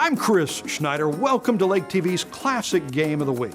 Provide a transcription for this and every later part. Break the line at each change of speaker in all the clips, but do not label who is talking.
I'm Chris Schneider. Welcome to Lake TV's Classic Game of the Week.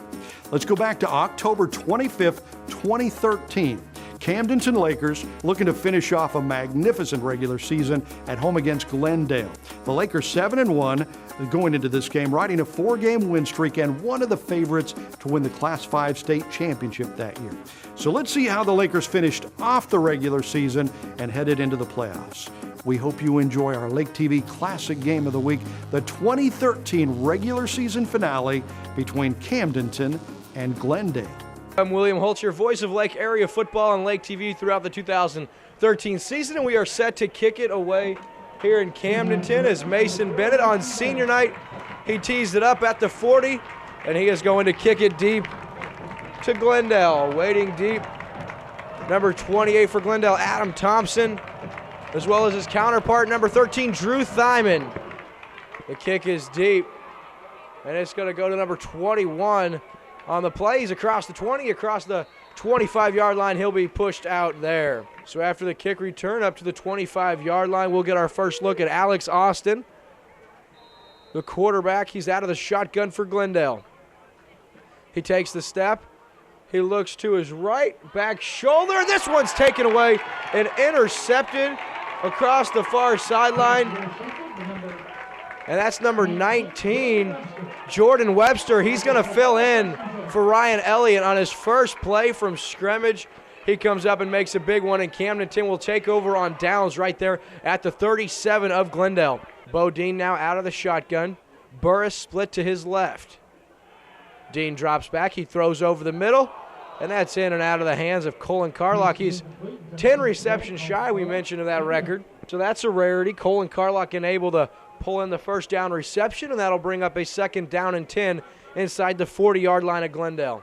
Let's go back to October 25th, 2013. Camdenton Lakers looking to finish off a magnificent regular season at home against Glendale. The Lakers 7-1 going into this game, riding a 4-game win streak and one of the favorites to win the Class 5 state championship that year. So let's see how the Lakers finished off the regular season and headed into the playoffs. We hope you enjoy our Lake TV Classic Game of the Week, the 2013 regular season finale between Camdenton and Glendale.
I'm William Holtz, your voice of Lake area football on Lake TV throughout the 2013 season, and we are set to kick it away here in Camdenton as Mason Bennett on senior night. He teased it up at the 40, and he is going to kick it deep to Glendale. Waiting deep, number 28 for Glendale, Adam Thompson, as well as his counterpart, number 13, Drew Thyman. The kick is deep, and it's going to go to number 21 on the play. He's across the 20, across the 25-yard line. He'll be pushed out there. So after the kick return up to the 25-yard line, we'll get our first look at Alex Austin, the quarterback. He's out of the shotgun for Glendale. He takes the step. He looks to his right, back shoulder, and this one's taken away and intercepted across the far sideline. And that's number 19, Jordan Webster. He's going to fill in for Ryan Elliott on his first play from scrimmage. He comes up and makes a big one, and Camdenton will take over on downs right there at the 37 of Glendale. Bo Dean now out of the shotgun. Burris split to his left. Dean drops back. He throws over the middle, and that's in and out of the hands of Colin Carlock. He's 10 receptions shy, we mentioned, of that record. So that's a rarity. Colin Carlock able to pull in the first down reception, and that'll bring up a 2nd down and 10 inside the 40-yard line of Glendale.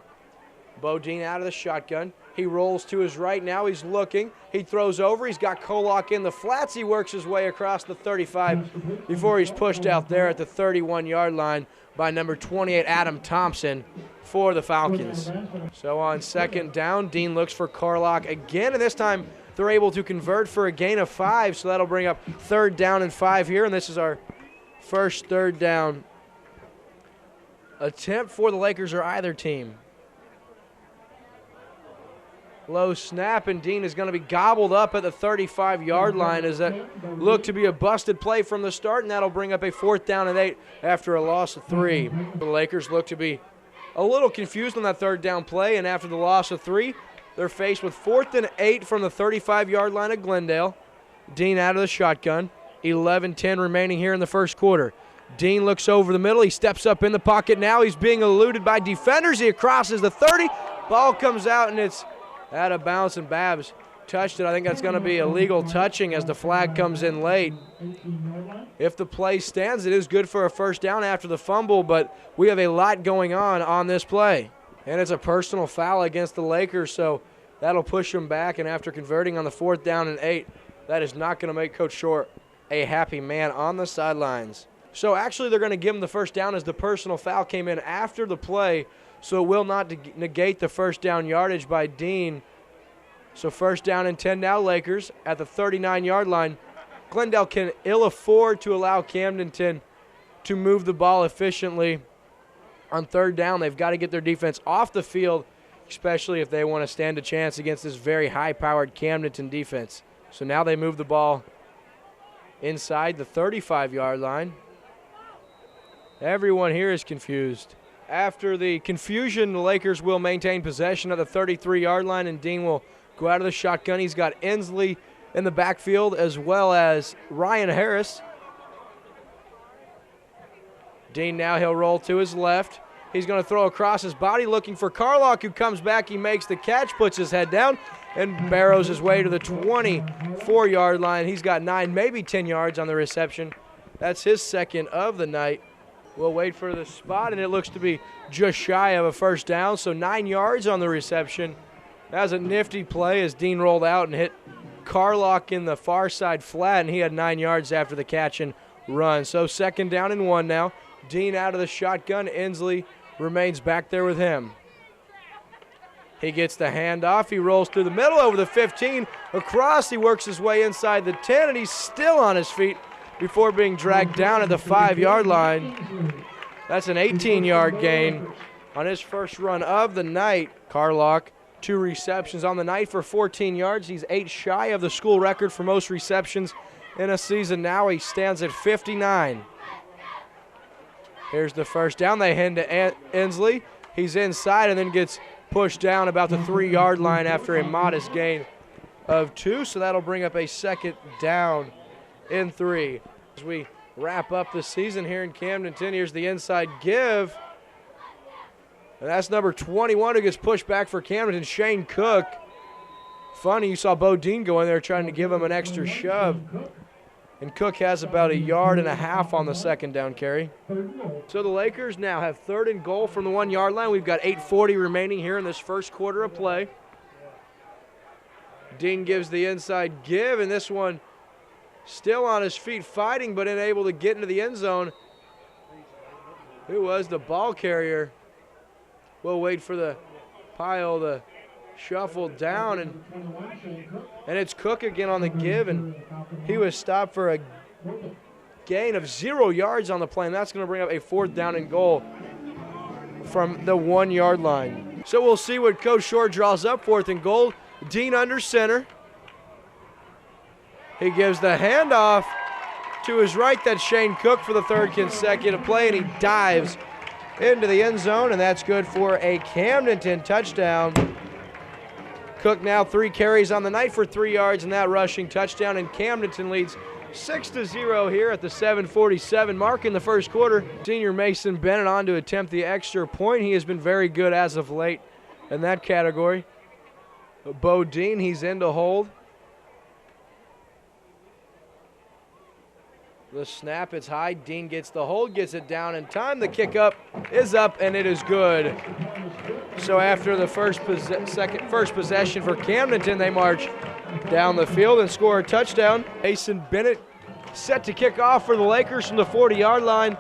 Bodine out of the shotgun. He rolls to his right now. He's looking. He throws over. He's got Kolak in the flats. He works his way across the 35 before he's pushed out there at the 31-yard line by number 28, Adam Thompson, for the Falcons. So on 2nd down, Dean looks for Carlock again, and this time they're able to convert for a gain of 5, so that'll bring up 3rd down and 5 here, and this is our first 3rd down attempt for the Lakers or either team. Low snap, and Dean is going to be gobbled up at the 35-yard line as that looked to be a busted play from the start, and that'll bring up a 4th down and 8 after a loss of 3. The Lakers look to be a little confused on that 3rd down play, and after the loss of 3, they're faced with 4th and 8 from the 35-yard line of Glendale. Dean out of the shotgun. 11-10 remaining here in the first quarter. Dean looks over the middle. He steps up in the pocket now. He's being eluded by defenders. He crosses the 30. Ball comes out, and it's out of bounds, and Babs touched it. I think that's going to be illegal touching as the flag comes in late. If the play stands, it is good for a 1st down after the fumble, but we have a lot going on this play. And it's a personal foul against the Lakers, so that'll push them back. And after converting on the 4th down and 8, that is not going to make Coach Short a happy man on the sidelines. So actually they're going to give him the 1st down as the personal foul came in after the play, so it will not negate the 1st down yardage by Dean. So 1st down and 10 now, Lakers at the 39-yard line. Glendale can ill afford to allow Camdenton to move the ball efficiently. On 3rd down, they've got to get their defense off the field, especially if they want to stand a chance against this very high-powered Camdenton defense. So now they move the ball inside the 35-yard line. Everyone here is confused. After the confusion, the Lakers will maintain possession at the 33-yard line, and Dean will go out of the shotgun. He's got Ensley in the backfield as well as Ryan Harris. Dean now, he'll roll to his left. He's going to throw across his body looking for Carlock, who comes back. He makes the catch, puts his head down, and barrows his way to the 24-yard line. He's got 9, maybe 10 yards on the reception. That's his 2nd of the night. We'll wait for the spot, and it looks to be just shy of a 1st down, so 9 yards on the reception. That was a nifty play as Dean rolled out and hit Carlock in the far side flat, and he had 9 yards after the catch and run. So 2nd down and 1 now. Dean out of the shotgun. Ensley remains back there with him. He gets the handoff. He rolls through the middle over the 15. Across, he works his way inside the 10, and he's still on his feet before being dragged down at the 5-yard line. That's an 18-yard gain on his first run of the night. Carlock, 2 receptions on the night for 14 yards. He's 8 shy of the school record for most receptions in a season. Now he stands at 59. Here's the first down. They hand to Inslee. He's inside and then gets pushed down about the 3-yard line after a modest gain of 2. So that'll bring up a second down and 3. As we wrap up the season here in Camdenton, here's the inside give. And that's number 21 who gets pushed back for Camdenton, Shane Cook. Funny, you saw Bodine go in there trying to give him an extra shove. And Cook has about 1.5 yards on the second down carry. So the Lakers now have 3rd and goal from the 1-yard line. We've got 8:40 remaining here in this first quarter of play. Dean gives the inside give, and this one still on his feet fighting, but unable to get into the end zone. Who was the ball carrier? We'll wait for the pile to shuffle down, and it's Cook again on the give, and he was stopped for a gain of 0 yards on the play, and that's going to bring up a 4th down and goal from the 1-yard line. So we'll see what Coach Shore draws up. 4th and goal. Dean under center. He gives the handoff to his right. That's Shane Cook for the 3rd consecutive play, and he dives into the end zone, and that's good for a Camdenton touchdown. Cook now 3 carries on the night for 3 yards, and that rushing touchdown, and Camdenton leads 6-0 here at the 7:47 mark in the first quarter. Senior Mason Bennett on to attempt the extra point. He has been very good as of late in that category. Bodine, he's in to hold. The snap, it's high. Dean gets the hold, gets it down in time. The kick up is up, and it is good. So after the first possession for Camdenton, they march down the field and score a touchdown. Mason Bennett set to kick off for the Lakers from the 40-yard line.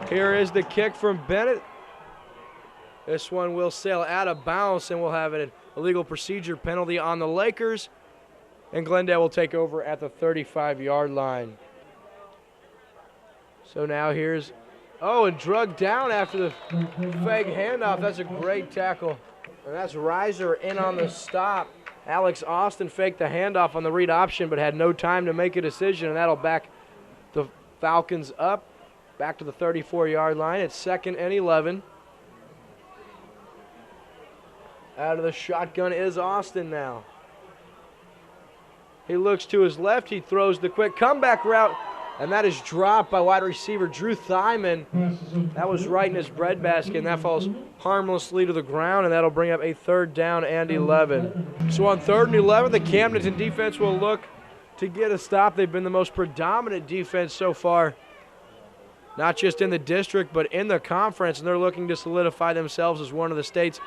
Here is the kick from Bennett. This one will sail out of bounds, and we'll have an illegal procedure penalty on the Lakers. And Glendale will take over at the 35-yard line. So now here's, and drugged down after the fake handoff. That's a great tackle. And that's Reiser in on the stop. Alex Austin faked the handoff on the read option, but had no time to make a decision, and that'll back the Falcons up, back to the 34-yard line. It's 2nd and 11. Out of the shotgun is Austin now. He looks to his left. He throws the quick comeback route, and that is dropped by wide receiver Drew Thyman. That was right in his breadbasket, and that falls harmlessly to the ground, and that'll bring up a 3rd down and 11. So on 3rd and 11, the Camdenton defense will look to get a stop. They've been the most predominant defense so far, not just in the district, but in the conference, and they're looking to solidify themselves as one of the state's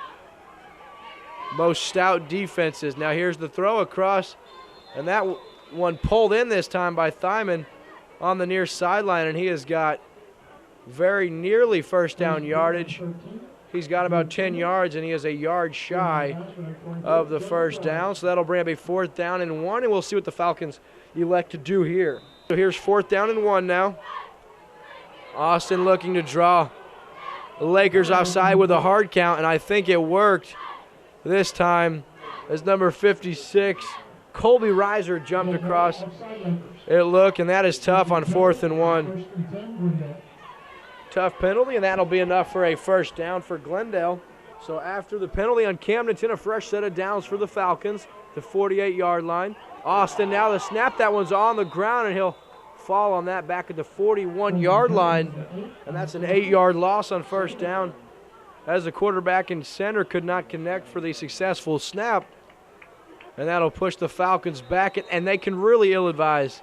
most stout defenses. Now here's the throw across, and that one pulled in this time by Thyman on the near sideline, and he has got very nearly first down yardage. He's got about 10 yards, and he is a yard shy of the first down. So that'll bring up a 4th down and 1, and we'll see what the Falcons elect to do here. So here's 4th down and 1 now. Austin looking to draw the Lakers offside with a hard count, and I think it worked this time as number 56, Colby Reiser, jumped across it. Look, and that is tough on 4th and 1. Tough penalty, and that'll be enough for a first down for Glendale. So after the penalty on Camdenton, a fresh set of downs for the Falcons, the 48-yard line. Austin now the snap. That one's on the ground, and he'll fall on that back at the 41-yard line, and that's an 8-yard loss on first down, as the quarterback and center could not connect for the successful snap. And that'll push the Falcons back, and they can really ill-advise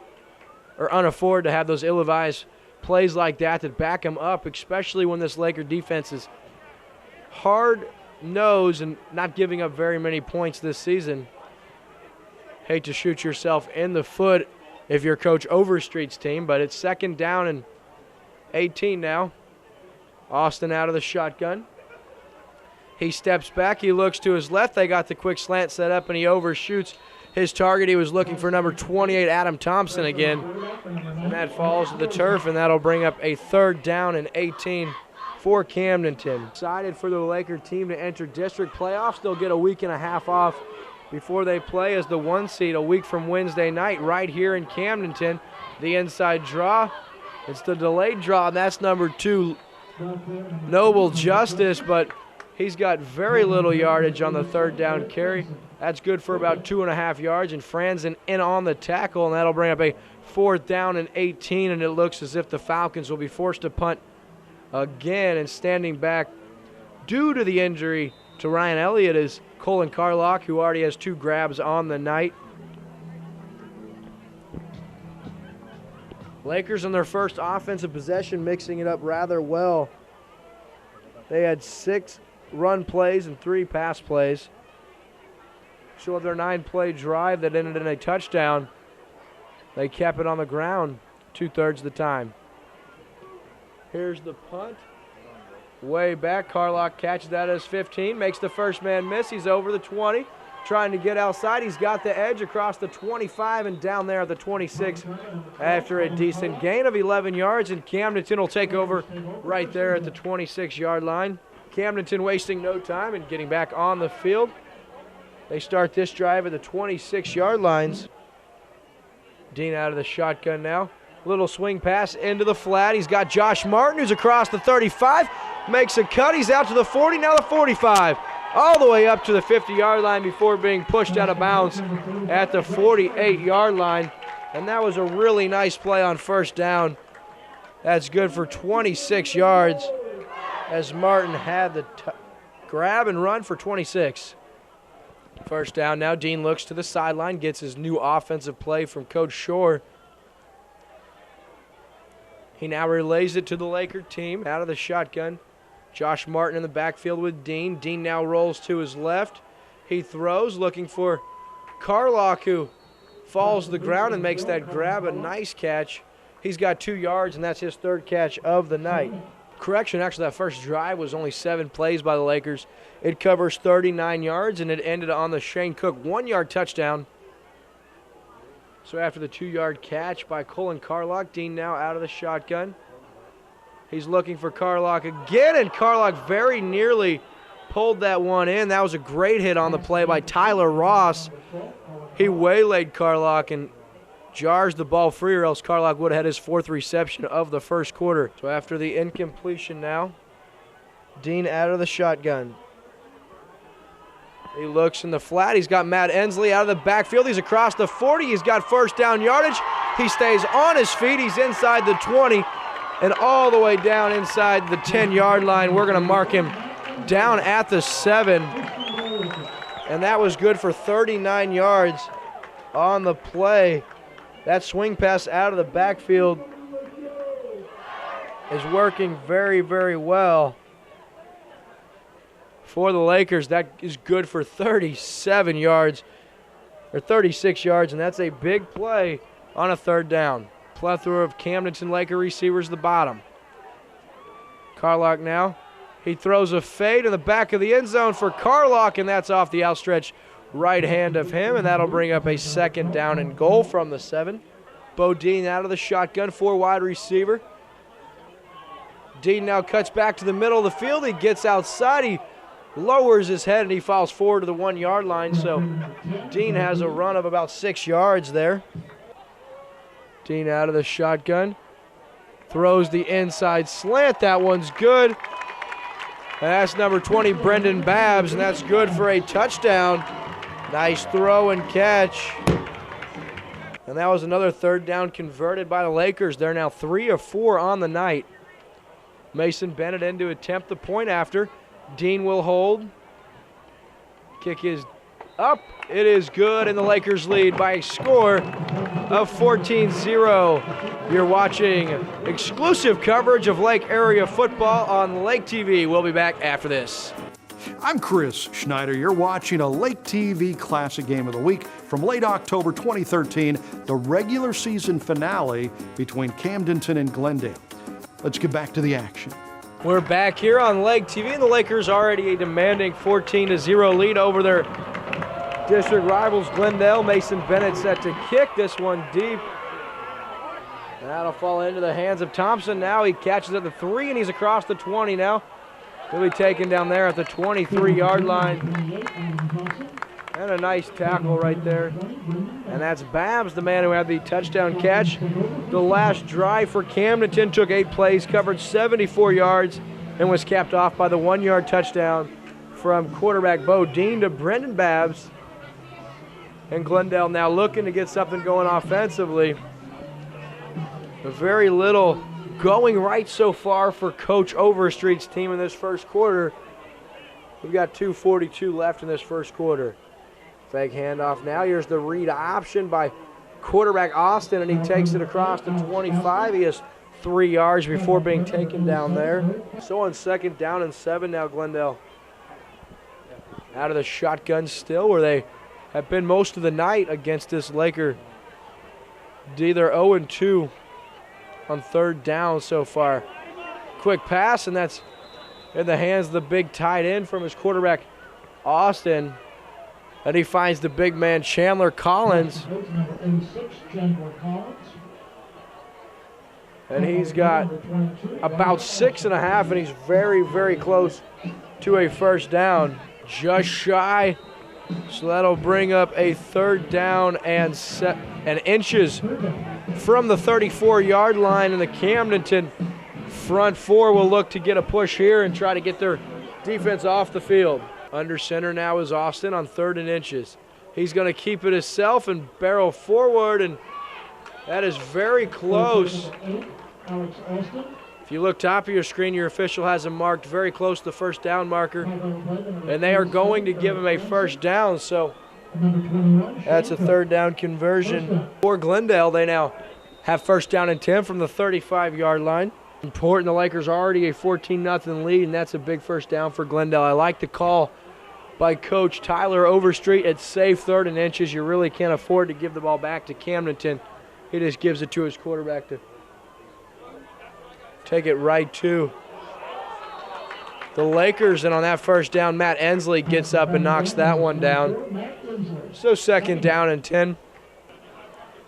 or unafford to have those ill-advised plays like that back them up, especially when this Laker defense is hard-nosed and not giving up very many points this season. Hate to shoot yourself in the foot if you're Coach Overstreet's team, but it's 2nd down and 18 now. Austin out of the shotgun. He steps back. He looks to his left. They got the quick slant set up, and he overshoots his target. He was looking for number 28, Adam Thompson again. And that falls to the turf, and that'll bring up a 3rd down and 18 for Camdenton. Excited for the Laker team to enter district playoffs. They'll get a week and a half off before they play as the 1 seed a week from Wednesday night right here in Camdenton. The inside draw, it's the delayed draw, and that's number 2, Noble Justice, but he's got very little yardage on the 3rd down carry. That's good for about 2.5 yards, and Franzen in on the tackle, and that'll bring up a 4th down and 18, and it looks as if the Falcons will be forced to punt again, and standing back due to the injury to Ryan Elliott is Colin Carlock, who already has 2 grabs on the night. Lakers on their first offensive possession, mixing it up rather well. They had 6 run plays and 3 pass plays. So of their 9-play drive that ended in a touchdown, they kept it on the ground 2/3 of the time. Here's the punt. Way back, Carlock catches that as 15, makes the first man miss. He's over the 20, trying to get outside. He's got the edge across the 25 and down there at the 26 after a decent gain of 11 yards, and Camdenton will take over right there at the 26-yard line. Camdenton wasting no time and getting back on the field. They start this drive at the 26-yard lines. Dean out of the shotgun now. Little swing pass into the flat. He's got Josh Martin, who's across the 35. Makes a cut. He's out to the 40, now the 45. All the way up to the 50-yard line before being pushed out of bounds at the 48-yard line. And that was a really nice play on 1st down. That's good for 26 yards as Martin had the grab and run for 26. 1st down now. Dean looks to the sideline, gets his new offensive play from Coach Shore. He now relays it to the Laker team out of the shotgun. Josh Martin in the backfield with Dean. Dean now rolls to his left. He throws, looking for Carlock, who falls to the ground and makes that grab. A nice catch. He's got 2 yards, and that's his 3rd catch of the night. Correction, actually, that first drive was only 7 plays by the Lakers. It covers 39 yards, and it ended on the Shane Cook 1-yard touchdown. So after the 2-yard catch by Colin Carlock, Dean now out of the shotgun. He's looking for Carlock again, and Carlock very nearly pulled that one in. That was a great hit on the play by Tyler Ross. He waylaid Carlock and jars the ball free, or else Carlock would have had his 4th reception of the 1st quarter. So after the incompletion now, Dean out of the shotgun. He looks in the flat. He's got Matt Ensley out of the backfield. He's across the 40. He's got 1st down yardage. He stays on his feet. He's inside the 20 and all the way down inside the 10-yard line. We're going to mark him down at the 7. And that was good for 39 yards on the play. That swing pass out of the backfield is working very, very well for the Lakers. That is good for 37 yards, or 36 yards, and that's a big play on a 3rd down. Plethora of Camdenton Laker receivers at the bottom. Carlock now. He throws a fade in the back of the end zone for Carlock, and that's off the outstretched right hand of him, and that'll bring up a 2nd down and goal from the 7. Bo Dean out of the shotgun, 4 wide receiver. Dean now cuts back to the middle of the field. He gets outside. He lowers his head, and he falls forward to the 1-yard line. So Dean has a run of about 6 yards there. Dean out of the shotgun. Throws the inside slant. That one's good. And that's number 20, Brendan Babbs, and that's good for a touchdown. Nice throw and catch. And that was another 3rd down converted by the Lakers. They're now 3 of 4 on the night. Mason Bennett in to attempt the point after. Dean will hold. Kick is up. It is good, and the Lakers lead by a score of 14-0. You're watching exclusive coverage of Lake area football on Lake TV. We'll be back after this.
I'm Chris Schneider. You're watching a Lake TV Classic Game of the Week from late October 2013, the regular season finale between Camdenton and Glendale. Let's get back to the action.
We're back here on Lake TV, and the Lakers already a demanding 14-0 lead over their District rivals Glendale. Mason Bennett set to kick this one deep. That'll fall into the hands of Thompson. Now he catches at the 3, and he's across the 20 now. He'll be taken down there at the 23-yard line. And a nice tackle right there. And that's Babs, the man who had the touchdown catch. The last drive for Camdenton took 8 plays, covered 74 yards, and was capped off by the 1-yard touchdown from quarterback Bo Dean to Brendan Babs. And Glendale now looking to get something going offensively. Very little going right so far for Coach Overstreet's team in this first quarter. We've got 2:42 left in this first quarter. Fake handoff now. Here's the read option by quarterback Austin, and he takes it across the 25. He has 3 yards before being taken down there. So on 2nd down and 7 now, Glendale out of the shotgun still, where they have been most of the night against this Laker D. They're 0-2 on 3rd down so far. Quick pass, and that's in the hands of the big tight end from his quarterback, Austin. And he finds the big man, Chandler Collins. And he's got about 6.5, and he's very, very close to a first down. Just shy. So that'll bring up a 3rd down and inches from the 34-yard line, and the Camdenton front 4 will look to get a push here and try to get their defense off the field. Under center now is Austin on 3rd and inches. He's going to keep it himself and barrel forward, and that is very close. If you look top of your screen, your official has him marked very close to the first down marker, and they are going to give him a first down, so that's a 3rd down conversion for Glendale. They now have 1st down and 10 from the 35-yard line. Important, the Lakers are already a 14-0 lead, and that's a big first down for Glendale. I like the call by Coach Tyler Overstreet. It's safe 3rd and inches. You really can't afford to give the ball back to Camdenton. He just gives it to his quarterback to take it right to the Lakers. And on that first down, Matt Ensley gets up and knocks that one down. So 2nd down and 10.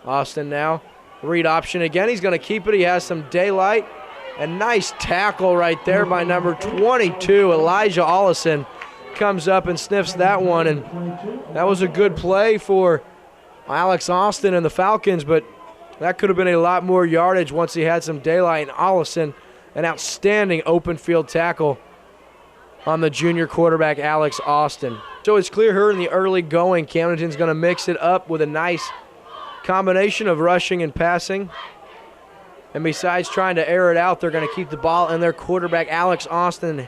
Austin now, read option again. He's going to keep it. He has some daylight. A nice tackle right there by number 22, Elijah Ollison. Comes up and sniffs that one, and that was a good play for Alex Austin and the Falcons, but that could have been a lot more yardage once he had some daylight. And Ollison, an outstanding open field tackle on the junior quarterback, Alex Austin. So it's clear here in the early going, Camdenton's going to mix it up with a nice combination of rushing and passing. And besides trying to air it out, they're going to keep the ball in their quarterback, Alex Austin's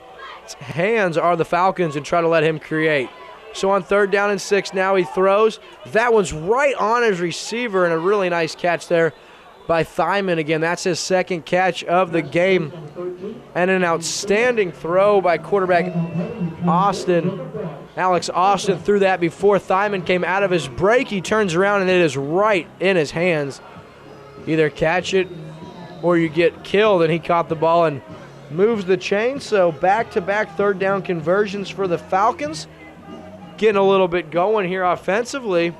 hands are the Falcons, and try to let him create. So on 3rd down and 6 now, he throws. That one's right on his receiver, and a really nice catch there by Thyman. Again, that's his 2nd catch of the game. And an outstanding throw by quarterback Austin. Alex Austin threw that before Thyman came out of his break. He turns around, and it is right in his hands. Either catch it or you get killed, and he caught the ball and moves the chain. So back-to-back 3rd down conversions for the Falcons. Getting a little bit going here offensively.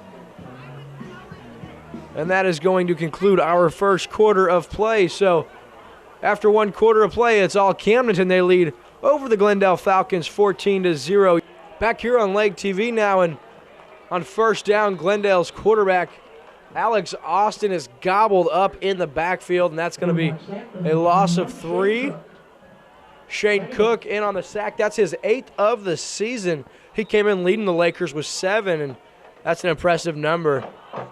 And that is going to conclude our first quarter of play. So after 1 quarter of play, it's all Camdenton. They lead over the Glendale Falcons 14-0. Back here on Lake TV now, and on 1st down, Glendale's quarterback Alex Austin is gobbled up in the backfield, and that's going to be a loss of 3. Shane Cook in on the sack. That's his 8th of the season. He came in leading the Lakers with 7, and that's an impressive number.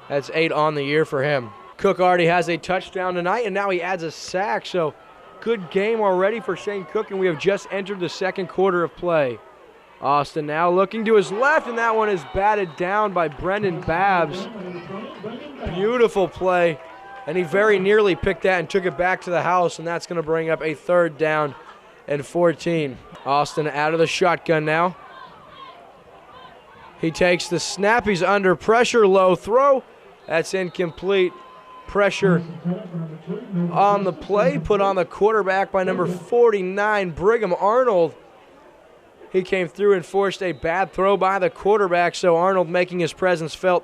That's 8 on the year for him. Cook already has a touchdown tonight, and now he adds a sack. So good game already for Shane Cook, and we have just entered the 2nd quarter of play. Austin now looking to his left, and that one is batted down by Brendan Babs. Beautiful play, and he very nearly picked that and took it back to the house, and that's going to bring up a 3rd down and 14. Austin out of the shotgun now. He takes the snap. He's under pressure. Low throw. That's incomplete. Pressure on the play put on the quarterback by number 49, Brigham Arnold. He came through and forced a bad throw by the quarterback, so Arnold making his presence felt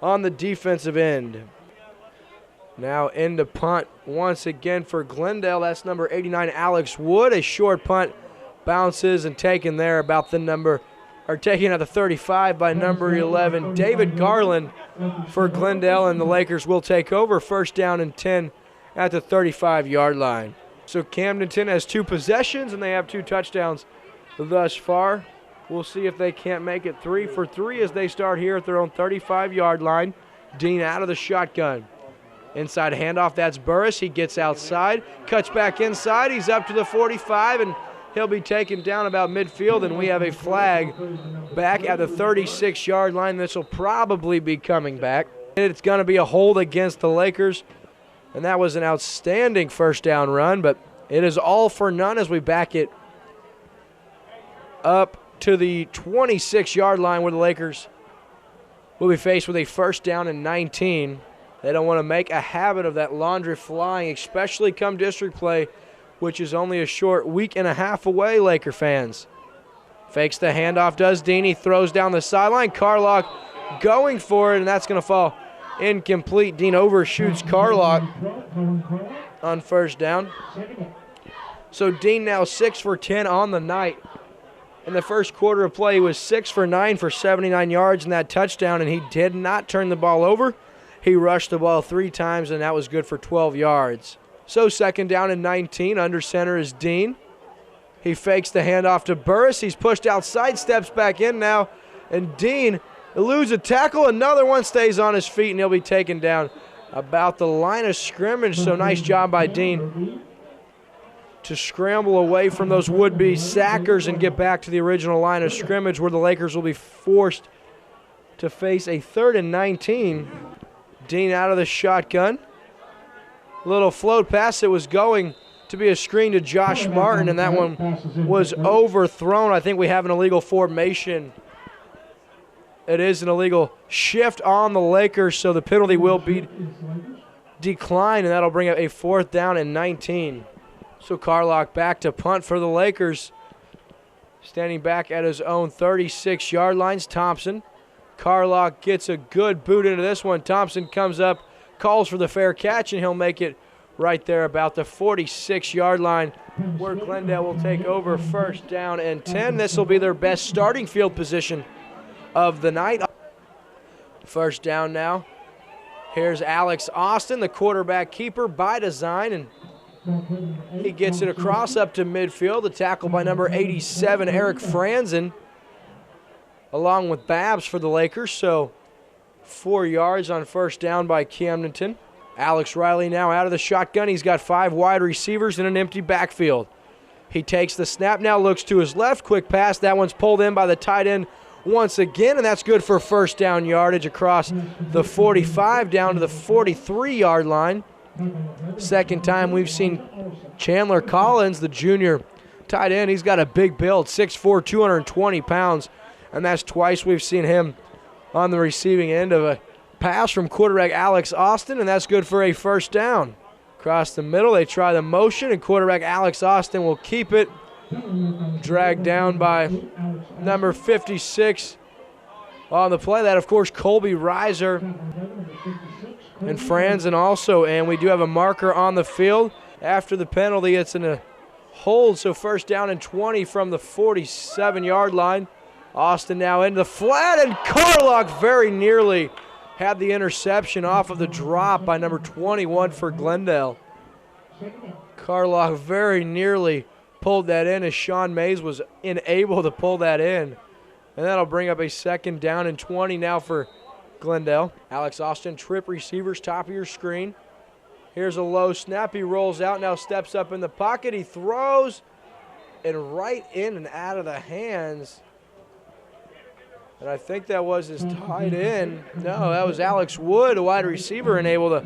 on the defensive end. Now into punt once again for Glendale. That's number 89, Alex Wood. A short punt bounces and taken there about the number, or taken at the 35 by number 11, David Garland for Glendale, and the Lakers will take over. First down and 10 at the 35-yard line. So Camdenton has 2 possessions, and they have 2 touchdowns thus far. We'll see if they can't make it 3 for 3 as they start here at their own 35-yard line. Dean out of the shotgun. Inside handoff, that's Burris. He gets outside, cuts back inside. He's up to the 45, and he'll be taken down about midfield, and we have a flag back at the 36-yard line. This will probably be coming back. It's going to be a hold against the Lakers, and that was an outstanding first down run, but it is all for none as we back it up to the 26-yard line where the Lakers will be faced with a first down and 19. They don't want to make a habit of that laundry flying, especially come district play, which is only a short week and a half away, Laker fans. Fakes the handoff, does Dean. He throws down the sideline. Carlock going for it, and that's going to fall incomplete. Dean overshoots Carlock on first down. So Dean now 6 for 10 on the night. In the first quarter of play, he was 6 for 9 for 79 yards and that touchdown, and he did not turn the ball over. He rushed the ball 3 times, and that was good for 12 yards. So second down and 19. Under center is Dean. He fakes the handoff to Burris. He's pushed outside, steps back in now, and Dean eludes a tackle. Another one stays on his feet, and he'll be taken down about the line of scrimmage. So nice job by Dean to scramble away from those would-be sackers and get back to the original line of scrimmage where the Lakers will be forced to face a 3rd and 19. Dean out of the shotgun. Little float pass. It was going to be a screen to Josh Martin, and that one was overthrown. I think we have an illegal formation. It is an illegal shift on the Lakers, so the penalty will be declined, and that'll bring up a 4th down and 19. So Carlock back to punt for the Lakers. Standing back at his own 36-yard lines, Thompson. Carlock gets a good boot into this one. Thompson comes up, calls for the fair catch, and he'll make it right there about the 46-yard line where Glendale will take over. First down and 10. This will be their best starting field position of the night. First down now. Here's Alex Austin, the quarterback keeper by design, and he gets it across up to midfield. The tackle by number 87, Eric Franzen, along with Babs for the Lakers. So 4 yards on first down by Camdenton. Alex Riley now out of the shotgun. He's got 5 wide receivers in an empty backfield. He takes the snap now, looks to his left. Quick pass. That one's pulled in by the tight end once again, and that's good for first down yardage across the 45 down to the 43-yard line. Second time we've seen Chandler Collins, the junior tight end. He's got a big build, 6'4", 220 pounds, and that's twice we've seen him on the receiving end of a pass from quarterback Alex Austin, and that's good for a first down. Across the middle, they try the motion, and quarterback Alex Austin will keep it. Dragged down by number 56 on the play. That, of course, Colby Reiser and Franzen also, and we do have a marker on the field. After the penalty, it's in a hold, so first down and 20 from the 47-yard line. Austin now into the flat, and Carlock very nearly had the interception off of the drop by number 21 for Glendale. Carlock very nearly pulled that in as Sean Mays was unable to pull that in. And that'll bring up a second down and 20 now for Glendale. Alex Austin, trip receivers, top of your screen. Here's a low snap. He rolls out, now steps up in the pocket. He throws, and right in and out of the hands. And I think that was his tight end. No, that was Alex Wood, a wide receiver, and able to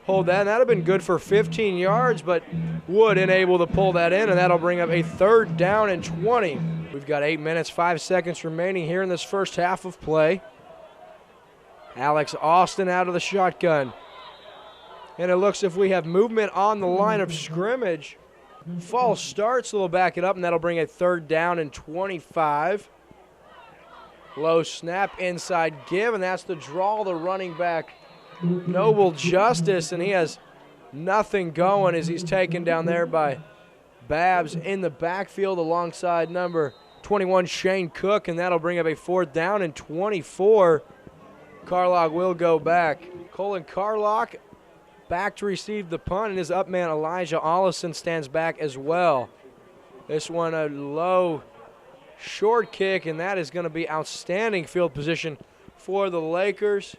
hold that. And that would have been good for 15 yards, but Wood unable to pull that in, and that'll bring up a third down and 20. We've got 8 minutes, 5 seconds remaining here in this first half of play. Alex Austin out of the shotgun. And it looks if we have movement on the line of scrimmage. false start, so they'll back it up, and that'll bring a 3rd down and 25. Low snap, inside give, and that's the draw, the running back, Noble Justice, and he has nothing going as he's taken down there by Babs in the backfield alongside number 21, Shane Cook, and that'll bring up a 4th down and 24. Carlock will go back. Colin Carlock back to receive the punt, and his up man Elijah Ollison stands back as well. This one a low short kick, and that is going to be outstanding field position for the Lakers.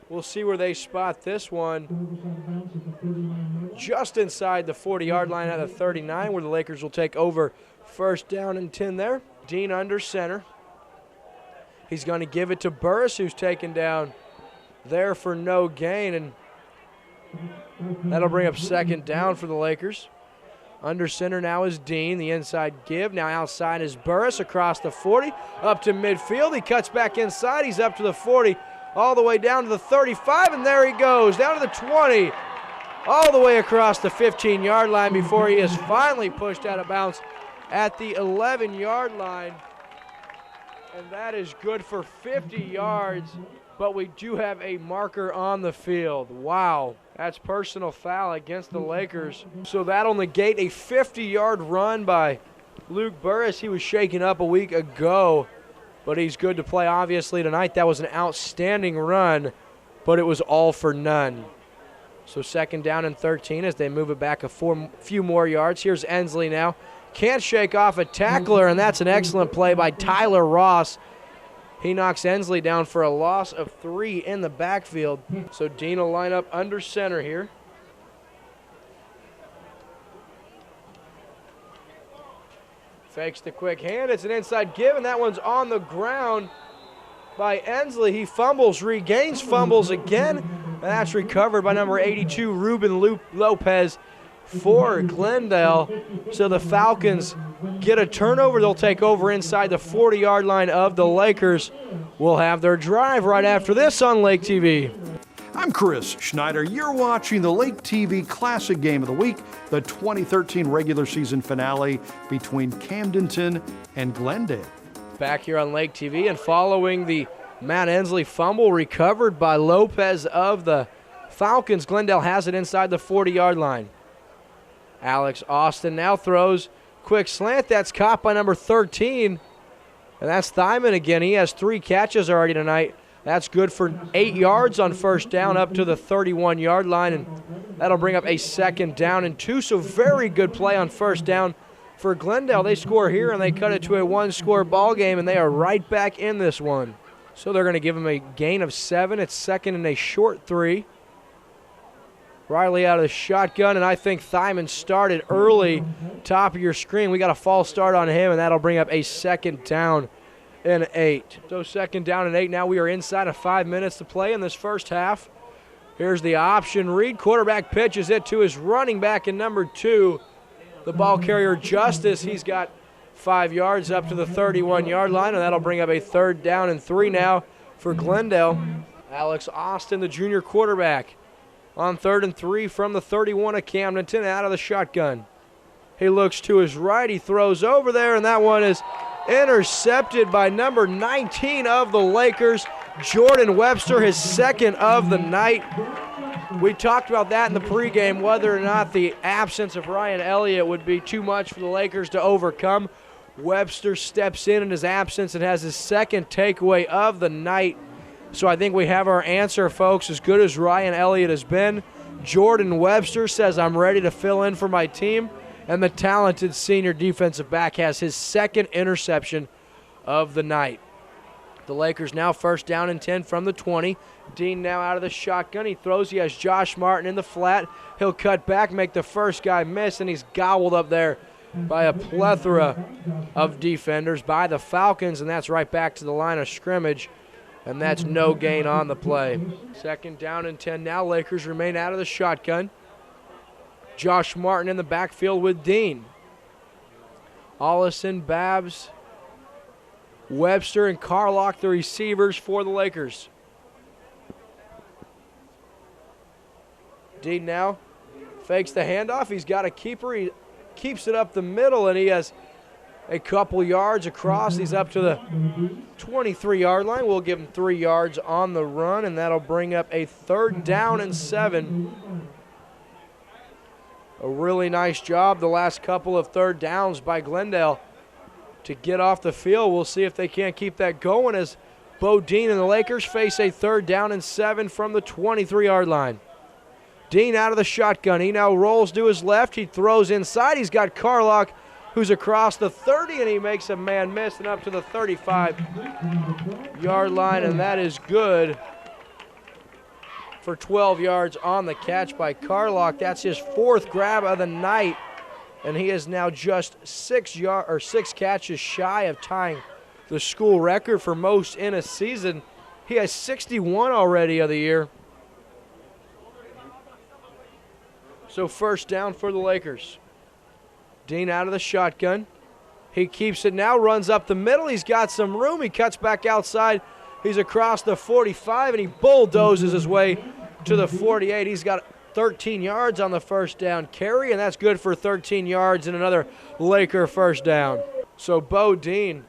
We'll see where they spot this one. Just inside the 40-yard line at the 39, where the Lakers will take over 1st down and 10 there. Dean under center. He's going to give it to Burris, who's taken down there for no gain, and that'll bring up 2nd down for the Lakers. Under center now is Dean, the inside give. Now outside is Burris across the 40, up to midfield. He cuts back inside. He's up to the 40, all the way down to the 35, and there he goes, down to the 20, all the way across the 15-yard line before he is finally pushed out of bounds at the 11-yard line. And that is good for 50 yards, but we do have a marker on the field. Wow, that's personal foul against the Lakers. So that'll negate a 50-yard run by Luke Burris. He was shaken up a week ago, but he's good to play obviously tonight. That was an outstanding run, but it was all for none. So 2nd down and 13 as they move it back a few more yards. Here's Ensley now. Can't shake off a tackler, and that's an excellent play by Tyler Ross. He knocks Ensley down for a loss of 3 in the backfield. So Dean will line up under center here. Fakes the quick hand. It's an inside give, and that one's on the ground by Ensley. He fumbles, regains fumbles again, and that's recovered by number 82, Ruben Lopez for Glendale. So the Falcons get a turnover. They'll take over inside the 40-yard line of the Lakers. We'll have their drive right after this on Lake TV.
I'm Chris Schneider. You're watching the Lake TV Classic Game of the Week, the 2013 regular season finale between Camdenton and Glendale.
Back here on Lake TV, and following the Matt Ensley fumble recovered by Lopez of the Falcons, Glendale has it inside the 40-yard line. Alex Austin now throws quick slant. That's caught by number 13, and that's Thyman again. He has 3 catches already tonight. That's good for 8 yards on 1st down up to the 31-yard line, and that'll bring up a 2nd down and 2. So very good play on 1st down for Glendale. They score here, and they cut it to a 1-score ball game, and they are right back in this one. So they're going to give him a gain of 7. It's 2nd and a short 3. Riley out of the shotgun, and I think Thyman started early. Top of your screen, we got a false start on him, and that'll bring up a 2nd down and 8. So 2nd down and 8. Now we are inside of 5 minutes to play in this first half. Here's the option read. Quarterback pitches it to his running back in number 2, the ball carrier Justice. He's got 5 yards up to the 31-yard line, and that'll bring up a 3rd down and 3 now for Glendale. Alex Austin, the junior quarterback, on 3rd and 3 from the 31 of Camdenton, out of the shotgun. He looks to his right, he throws over there, and that one is intercepted by number 19 of the Lakers, Jordan Webster, his 2nd of the night. We talked about that in the pregame, whether or not the absence of Ryan Elliott would be too much for the Lakers to overcome. Webster steps in his absence and has his 2nd takeaway of the night. So I think we have our answer, folks. As good as Ryan Elliott has been, Jordan Webster says, I'm ready to fill in for my team. And the talented senior defensive back has his 2nd interception of the night. The Lakers now 1st down and 10 from the 20. Dean now out of the shotgun. He throws. He has Josh Martin in the flat. He'll cut back, make the first guy miss, and he's gobbled up there by a plethora of defenders by the Falcons, and that's right back to the line of scrimmage. And that's no gain on the play. 2nd down and 10 now. Lakers remain out of the shotgun. Josh Martin in the backfield with Dean. Ollison, Babs, Webster, and Carlock, the receivers for the Lakers. Dean now fakes the handoff. He's got a keeper. He keeps it up the middle, and he has a couple yards across. He's up to the 23-yard line. We'll give him 3 yards on the run, and that'll bring up a 3rd down and 7. A really nice job the last couple of 3rd downs by Glendale to get off the field. We'll see if they can't keep that going as Bo Dean and the Lakers face a 3rd down and 7 from the 23-yard line. Dean out of the shotgun. He now rolls to his left. He throws inside. He's got Carlock, who's across the 30, and he makes a man miss and up to the 35-yard line, and that is good for 12 yards on the catch by Carlock. That's his 4th grab of the night, and he is now just 6 catches shy of tying the school record for most in a season. He has 61 already of the year. So 1st down for the Lakers. Dean out of the shotgun. He keeps it now, runs up the middle. He's got some room. He cuts back outside. He's across the 45, and he bulldozes his way to the 48. He's got 13 yards on the 1st down carry, and that's good for 13 yards and another Laker 1st down. So Bo Dean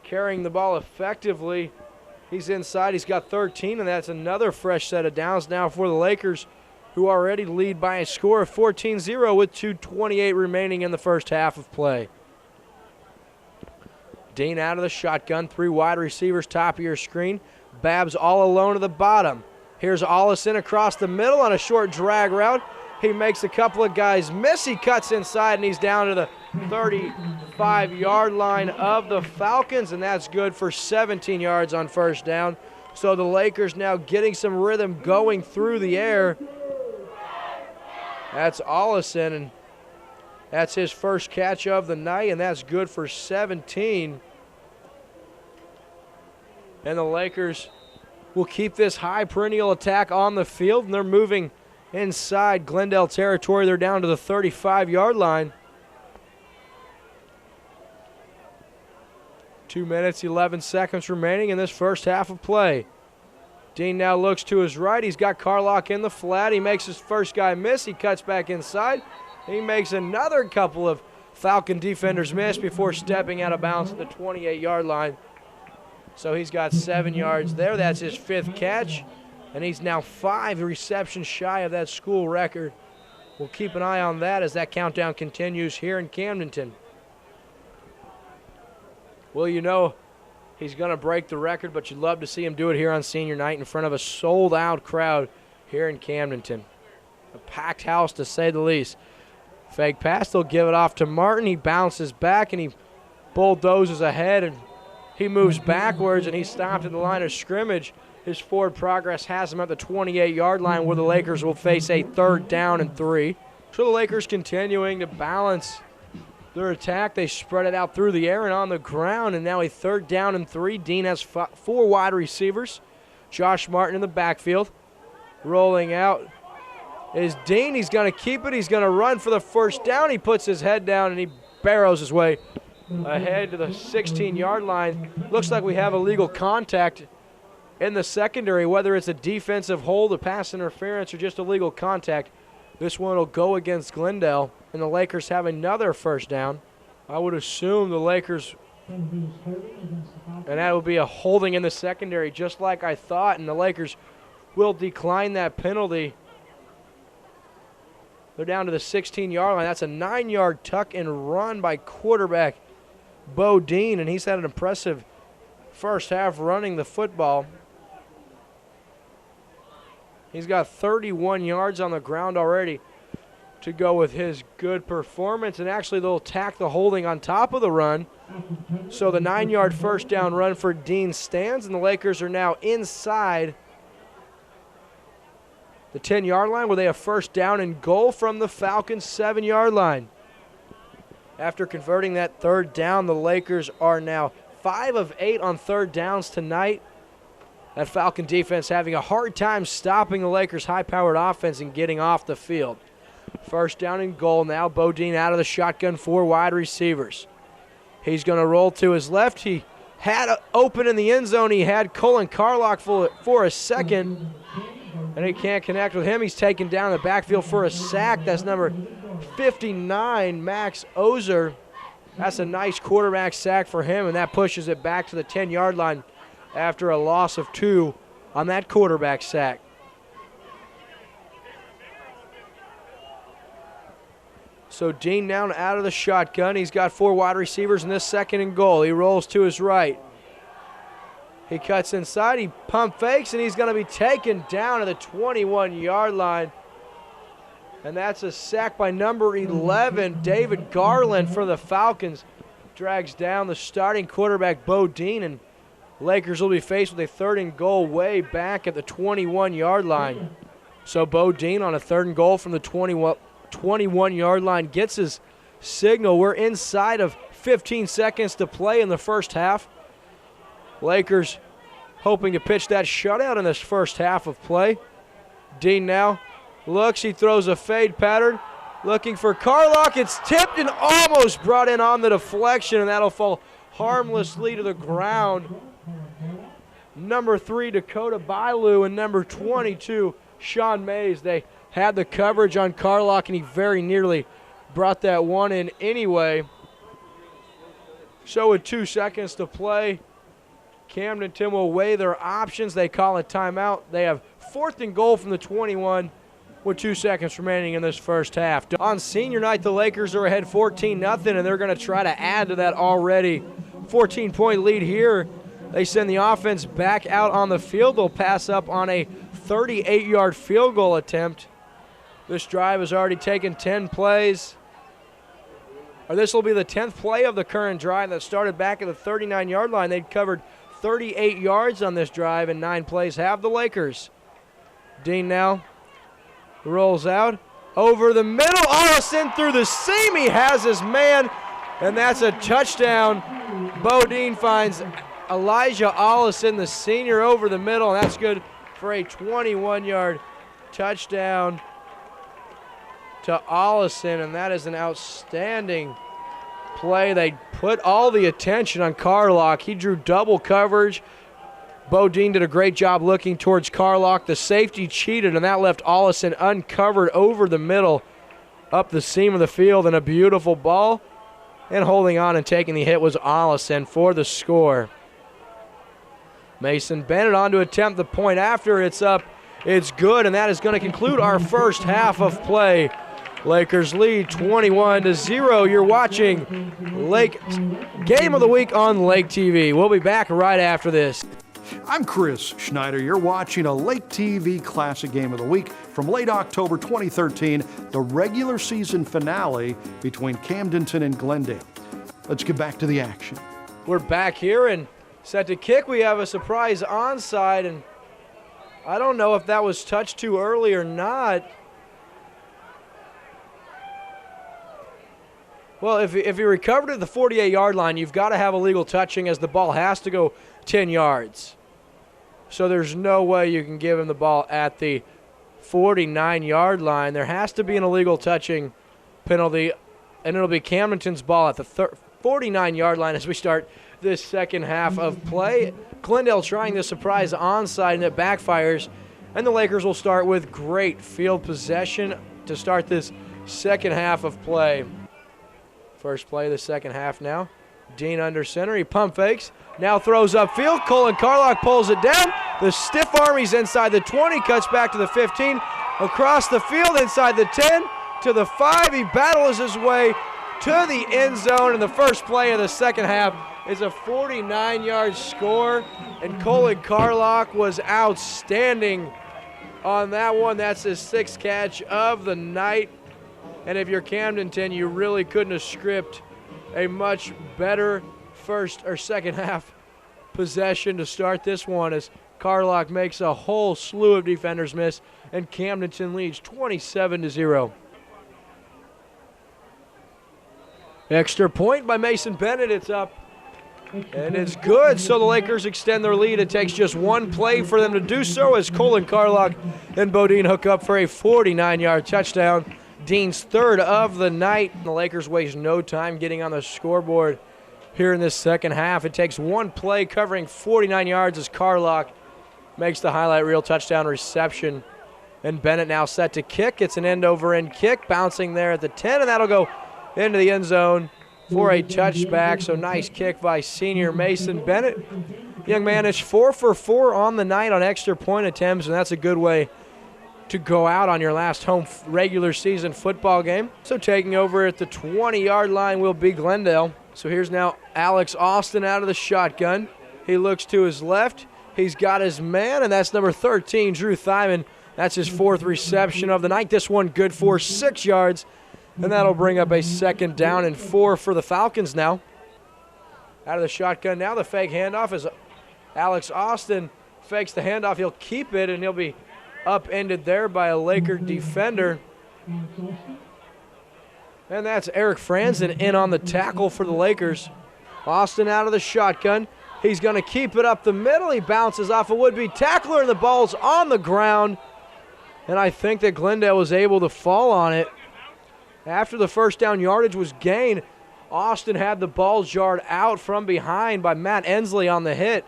carrying the ball effectively. He's inside. He's got 13, and that's another fresh set of downs now for the Lakers, who already lead by a score of 14-0 with 2:28 remaining in the 1st half of play. Dean out of the shotgun, 3 wide receivers top of your screen. Babs all alone at the bottom. Here's Ollison across the middle on a short drag route. He makes a couple of guys miss. He cuts inside, and he's down to the 35-yard line of the Falcons, and that's good for 17 yards on 1st down. So the Lakers now getting some rhythm going through the air. That's Ollison, and that's his 1st catch of the night, and that's good for 17. And the Lakers will keep this high perennial attack on the field, and they're moving inside Glendale territory. They're down to the 35-yard line. 2 minutes, 11 seconds remaining in this 1st half of play. Dean now looks to his right. He's got Carlock in the flat. He makes his 1st guy miss. He cuts back inside. He makes another couple of Falcon defenders miss before stepping out of bounds at the 28-yard line. So he's got 7 yards there. That's his 5th catch, and he's now 5 receptions shy of that school record. We'll keep an eye on that as that countdown continues here in Camdenton. Well, you know, he's going to break the record, but you'd love to see him do it here on senior night in front of a sold-out crowd here in Camdenton. A packed house, to say the least. Fake pass, they'll give it off to Martin. He bounces back, and he bulldozes ahead, and he moves backwards, and he's stopped at the line of scrimmage. His forward progress has him at the 28-yard line, where the Lakers will face a 3rd down and 3. So the Lakers continuing to balance their attack. They spread it out through the air and on the ground, and now a 3rd down and 3. Dean has 4 wide receivers. Josh Martin in the backfield. Rolling out is Dean. He's going to keep it. He's going to run for the 1st down. He puts his head down, and he barrows his way ahead to the 16-yard line. Looks like we have illegal contact in the secondary, whether it's a defensive hold, a pass interference, or just illegal contact. This one will go against Glendale, and the Lakers have another 1st down. I would assume the Lakers, and that would be a holding in the secondary, just like I thought, and the Lakers will decline that penalty. They're down to the 16-yard line. That's a 9-yard tuck and run by quarterback Bo Dean, and he's had an impressive 1st half running the football. He's got 31 yards on the ground already to go with his good performance, and actually they'll tack the holding on top of the run. So the 9-yard 1st down run for Dean stands, and the Lakers are now inside the 10-yard line, where they have 1st down and goal from the Falcons' 7-yard line. After converting that 3rd down, the Lakers are now 5 of 8 on 3rd downs tonight. That Falcon defense having a hard time stopping the Lakers' high-powered offense and getting off the field. 1st down and goal now. Bo Dean out of the shotgun, 4 wide receivers. He's going to roll to his left. He had open in the end zone. He had Colin Carlock for a second. And he can't connect with him. He's taken down in the backfield for a sack. That's number 59, Max Ozer. That's a nice quarterback sack for him, and that pushes it back to the 10-yard line after a loss of 2 on that quarterback sack. So Dean now out of the shotgun. He's got 4 wide receivers in this 2nd and goal. He rolls to his right. He cuts inside, he pump fakes, and he's going to be taken down at the 21-yard line. And that's a sack by number 11, David Garland for the Falcons. Drags down the starting quarterback, Bo Dean, and Lakers will be faced with a 3rd and goal way back at the 21-yard line. So Bo Dean on a 3rd and goal from the 21-yard line gets his signal. We're inside of 15 seconds to play in the first half. Lakers hoping to pitch that shutout in this first half of play. Dean now looks, he throws a fade pattern, looking for Carlock. It's tipped and almost brought in on the deflection, and that'll fall harmlessly to the ground. Number 3, Dakota Bailu, and number 22, Sean Mays. They had the coverage on Carlock, and he very nearly brought that one in anyway. So with 2 seconds to play, Camdenton will weigh their options. They call a timeout. They have 4th and goal from the 21 with 2 seconds remaining in this first half. On senior night, the Lakers are ahead 14-0, and they're going to try to add to that already 14-point lead here. They send the offense back out on the field. They'll pass up on a 38-yard field goal attempt. This drive has already taken 10 plays. Or this will be the 10th play of the current drive that started back at the 39-yard line. They'd covered 38 yards on this drive, and 9 plays have the Lakers. Dean now rolls out over the middle. Allison through the seam. He has his man, and that's a touchdown. Bo Dean finds Elijah Allison, the senior, over the middle, and that's good for a 21-yard touchdown to Allison, and that is an outstanding play. They put all the attention on Carlock. He drew double coverage. Bo Dean did a great job looking towards Carlock. The safety cheated, and that left Allison uncovered over the middle, up the seam of the field, and a beautiful ball. And holding on and taking the hit was Allison for the score. Mason Bennett on to attempt the point after. It's up. It's good, and that is going to conclude our first half of play. Lakers lead 21-0. You're watching Lake Game of the Week on Lake TV. We'll be back right after this.
I'm Chris Schneider. You're watching a Lake TV Classic Game of the Week from late October 2013, the regular season finale between Camdenton and Glendale. Let's get back to the action.
We're back here and set to kick. We have a surprise onside, and I don't know if that was touched too early or not. Well, if you recovered at the 48-yard line, you've got to have illegal touching, as the ball has to go 10 yards. So there's no way you can give him the ball at the 49-yard line. There has to be an illegal touching penalty, and it'll be Camdenton's ball at the 49-yard line as we start this second half of play. Glendale trying the surprise onside, and it backfires, and the Lakers will start with great field possession to start this second half of play. First play of the second half now. Dean under center. He pump fakes. Now throws upfield. Colin Carlock pulls it down. The stiff arm, he's inside the 20. Cuts back to the 15. Across the field inside the 10 to the 5. He battles his way to the end zone. And the first play of the second half is a 49-yard score. And Colin Carlock was outstanding on that one. That's his 6th catch of the night. And if you're Camdenton, you really couldn't have scripted a much better first or second half possession to start this one, as Carlock makes a whole slew of defenders miss, and Camdenton leads 27-0. Extra point by Mason Bennett. It's up, and it's good. So the Lakers extend their lead. It takes just one play for them to do so, as Colin Carlock and Bo Dean hook up for a 49-yard touchdown. Dean's 3rd of the night. The Lakers waste no time getting on the scoreboard here in this second half. It takes one play covering 49 yards as Carlock makes the highlight reel touchdown reception And Bennett now set to kick. It's an end-over-end kick, bouncing there at the 10, and that'll go into the end zone for a touchback. So nice kick by senior Mason Bennett. Young man is 4 for 4 on the night on extra point attempts, and that's a good way to go out on your last home regular season football game. So taking over at the 20-yard line will be Glendale. So here's now Alex Austin out of the shotgun. He looks to his left. He's got his man, and that's number 13, Drew Thyman. That's his 4th reception of the night. This one good for 6 yards, and that'll bring up a 2nd down and 4 for the Falcons now. Out of the shotgun now, the fake handoff is Alex Austin fakes the handoff. He'll keep it, and he'll be upended there by a Laker defender. And that's Eric Franzen in on the tackle for the Lakers. Austin out of the shotgun. He's going to keep it up the middle. He bounces off a would-be tackler, and the ball's on the ground. And I think that Glendale was able to fall on it. After the first down yardage was gained, Austin had the ball jarred out from behind by Matt Ensley on the hit,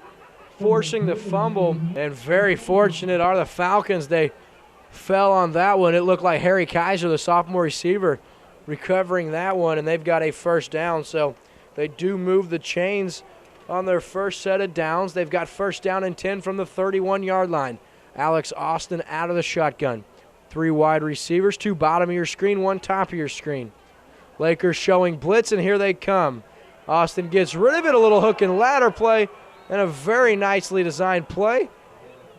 forcing the fumble. And very fortunate are the Falcons. They fell on that one. It looked like Harry Kaiser, the sophomore receiver, recovering that one, and they've got a 1st down. So they do move the chains on their first set of downs. They've got 1st down and 10 from the 31-yard line. Alex Austin out of the shotgun. 3 wide receivers, 2 bottom of your screen, 1 top of your screen. Lakers showing blitz, and here they come. Austin gets rid of it, a little hook and ladder play, and a very nicely designed play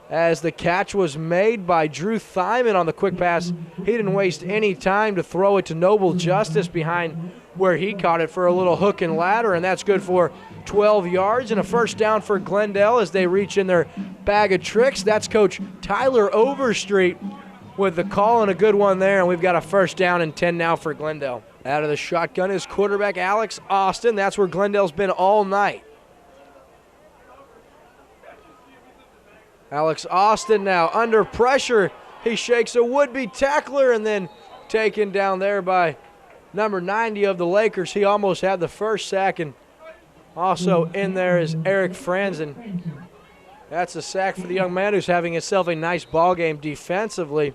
as the catch was made by Drew Thyman on the quick pass. He didn't waste any time to throw it to Noble Justice behind where he caught it for a little hook and ladder, and that's good for 12 yards and a 1st down for Glendale as they reach in their bag of tricks. That's Coach Tyler Overstreet with the call, and a good one there, and we've got a 1st down and 10 now for Glendale. Out of the shotgun is quarterback Alex Austin. That's where Glendale's been all night. Alex Austin now under pressure. He shakes a would-be tackler and then taken down there by number 90 of the Lakers. He almost had the 1st sack, and also in there is Eric Franzen. That's a sack for the young man who's having himself a nice ball game defensively.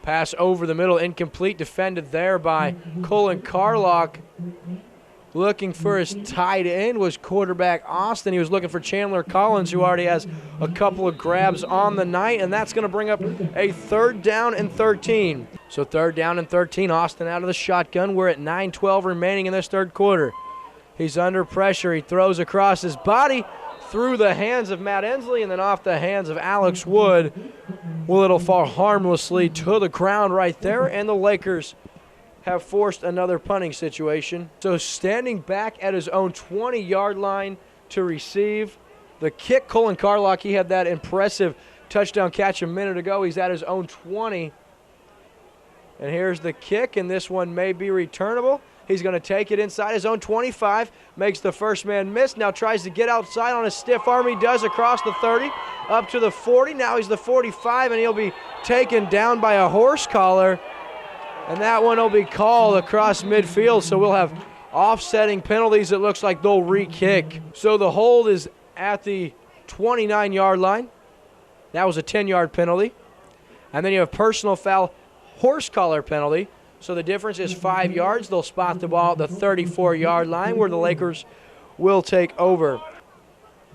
Pass over the middle, incomplete, defended there by Colin Carlock. Looking for his tight end was quarterback Austin. He was looking for Chandler Collins, who already has a couple of grabs on the night, and that's going to bring up a 3rd down and 13. So 3rd down and 13, Austin out of the shotgun. We're at 9:12 remaining in this 3rd quarter. He's under pressure. He throws across his body through the hands of Matt Ensley and then off the hands of Alex Wood. Well, it'll fall harmlessly to the ground right there, and the Lakers have forced another punting situation. So standing back at his own 20-yard line to receive the kick, Colin Carlock, he had that impressive touchdown catch a minute ago. He's at his own 20. And here's the kick, and this one may be returnable. He's going to take it inside his own 25, makes the first man miss, now tries to get outside on a stiff arm. He does across the 30, up to the 40. Now he's the 45, and he'll be taken down by a horse collar. And that one will be called across midfield, so we'll have offsetting penalties. It looks like they'll re-kick. So the hold is at the 29-yard line. That was a 10-yard penalty. And then you have personal foul, horse collar penalty. So the difference is 5 yards. They'll spot the ball at the 34-yard line where the Lakers will take over.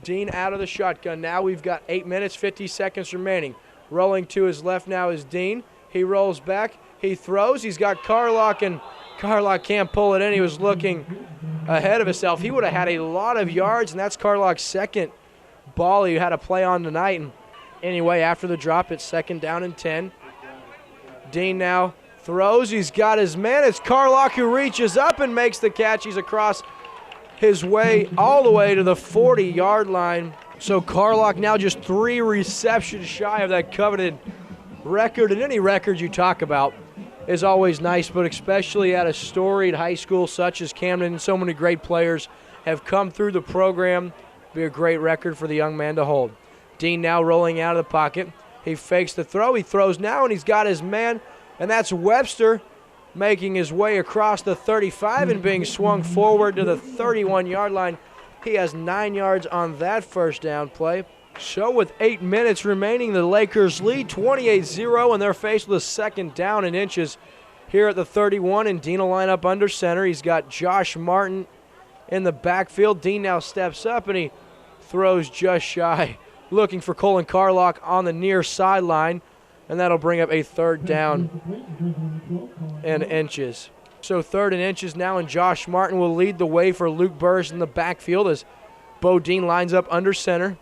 Dean out of the shotgun. Now we've got 8 minutes, 50 seconds remaining. Rolling to his left now is Dean. He rolls back. He throws. He's got Carlock, and Carlock can't pull it in. He was looking ahead of himself. He would have had a lot of yards, and that's Carlock's 2nd ball he had to play on tonight. And anyway, after the drop, it's 2nd down and 10. Dean now throws. He's got his man. It's Carlock who reaches up and makes the catch. He's across his way all the way to the 40-yard line. So Carlock now just 3 receptions shy of that coveted record. And any record you talk about is always nice, but especially at a storied high school such as Camden, so many great players have come through the program. Be a great record for the young man to hold. Dean now rolling out of the pocket. He fakes the throw. He throws now, and he's got his man, and that's Webster making his way across the 35 and being swung forward to the 31-yard line He has 9 yards on that first down play. So with 8 minutes remaining, the Lakers lead 28-0, and they're faced with a second down and inches here at the 31, and Dean will line up under center. He's got Josh Martin in the backfield. Dean now steps up, and he throws just shy, looking for Colin Carlock on the near sideline, and that'll bring up a third down and inches. So third and inches now, and Josh Martin will lead the way for Luke Burris in the backfield as Bo Dean lines up under center.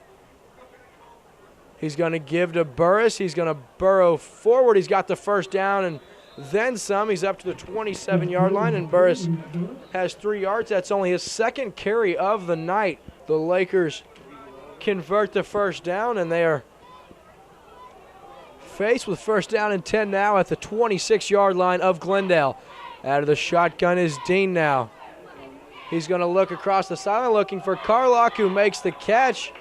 He's going to give to Burris. He's going to burrow forward. He's got the first down and then some. He's up to the 27-yard line, and Burris has 3 yards. That's only his second carry of the night. The Lakers convert the first down, and they are faced with first down and 10 now at the 26-yard line of Glendale. Out of the shotgun is Dean now. He's going to look across the sideline looking for Carlock, who makes the catch,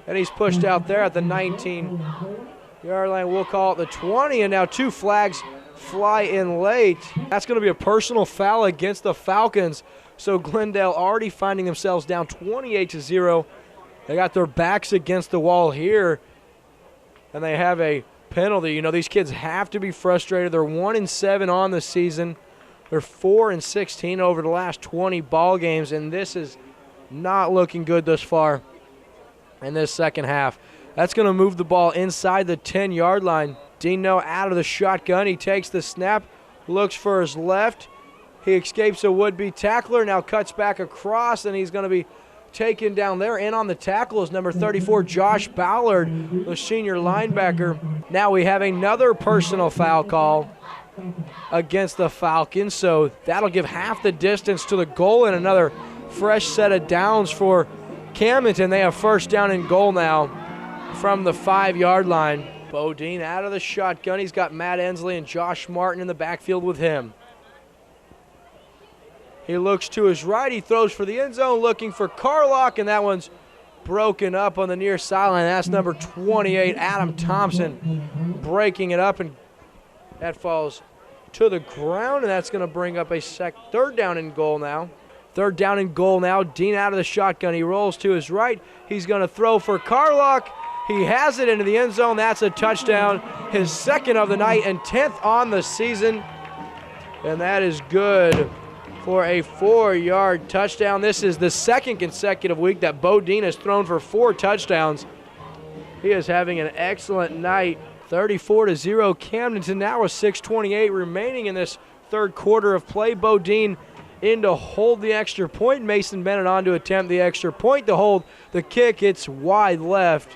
and he's pushed out there at the 19-yard line. We'll call it the 20, and now 2 flags fly in late. That's going to be a personal foul against the Falcons. So Glendale already finding themselves down 28-0. They got their backs against the wall here, and they have a penalty. You know, these kids have to be frustrated. They're 1-7 on the season. They're 4-16 over the last 20 ball games, and this is not looking good thus far in this second half. That's going to move the ball inside the 10-yard line. Dino out of the shotgun. He takes the snap, looks for his left. He escapes a would-be tackler, now cuts back across, and he's going to be taken down there. In on the tackle is number 34, Josh Ballard, the senior linebacker. Now we have another personal foul call against the Falcons, so that'll give half the distance to the goal and another fresh set of downs for Camdenton. They have first down and goal now from the 5-yard line. Bo Dean out of the shotgun. He's got Matt Ensley and Josh Martin in the backfield with him. He looks to his right. He throws for the end zone looking for Carlock, and that one's broken up on the near sideline. That's number 28, Adam Thompson, breaking it up, and that falls to the ground, and that's going to bring up a third down and goal now. Third down and goal now. Dean out of the shotgun. He rolls to his right. He's going to throw for Carlock. He has it into the end zone. That's a touchdown, his second of the night and 10th on the season. And that is good for a 4-yard touchdown. This is the second consecutive week that Bo Dean has thrown for 4 touchdowns. He is having an excellent night. 34-0 Camdenton now with 6:28 remaining in this third quarter of play. Bo Dean in to hold the extra point. Mason Bennett on to attempt the extra point to hold the kick. It's wide left.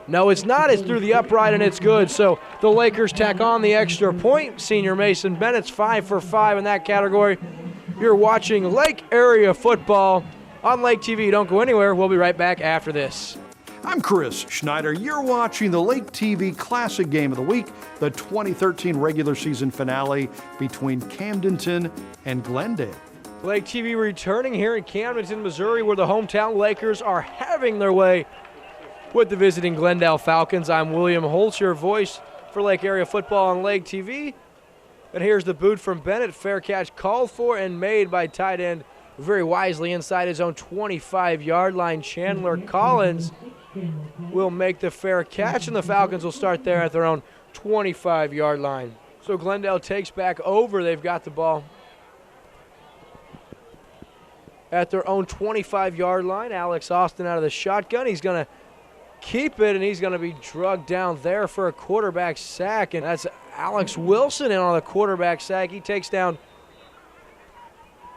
No, it's not. It's through the upright, and it's good. So the Lakers tack on the extra point. Senior Mason Bennett's 5 for 5 in that category. You're watching Lake Area Football on Lake TV. Don't go anywhere. We'll be right back after this.
I'm Chris Schneider. You're watching the Lake TV Classic Game of the Week, the 2013 regular season finale between Camdenton and Glendale.
Lake TV returning here in Camdenton, Missouri, where the hometown Lakers are having their way with the visiting Glendale Falcons. I'm William Holtz, your voice for Lake Area Football on Lake TV. And here's the boot from Bennett. Fair catch called for and made by tight end very wisely inside his own 25-yard line. Chandler Collins will make the fair catch, and the Falcons will start there at their own 25-yard line. So Glendale takes back over. They've got the ball at their own 25-yard line. Alex Austin out of the shotgun. He's going to keep it, and he's going to be drugged down there for a quarterback sack, and that's Alex Wilson in on the quarterback sack. He takes down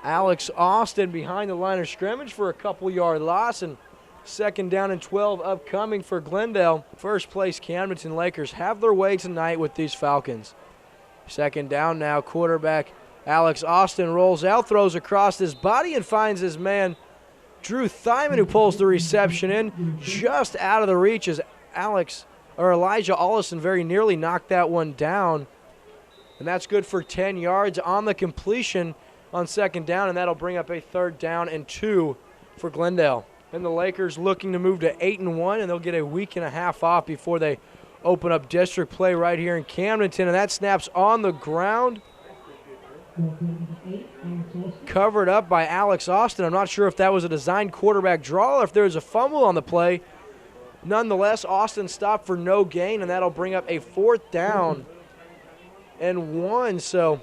Alex Austin behind the line of scrimmage for a couple-yard loss, and second down and 12 upcoming for Glendale. First place Camdenton Lakers have their way tonight with these Falcons. Second down now, quarterback Alex Austin rolls out, throws across his body, and finds his man Drew Thyman, who pulls the reception in just out of the reach as Elijah Ollison very nearly knocked that one down. And that's good for 10 yards on the completion on second down, and that'll bring up a third down and 2 for Glendale. And the Lakers looking to move to 8-1, and they'll get a week and a half off before they open up district play right here in Camdenton. And that snap's on the ground. covered up by Alex Austin. I'm not sure if that was a designed quarterback draw or if there was a fumble on the play. Nonetheless, Austin stopped for no gain, and that'll bring up a 4th down and 1. So,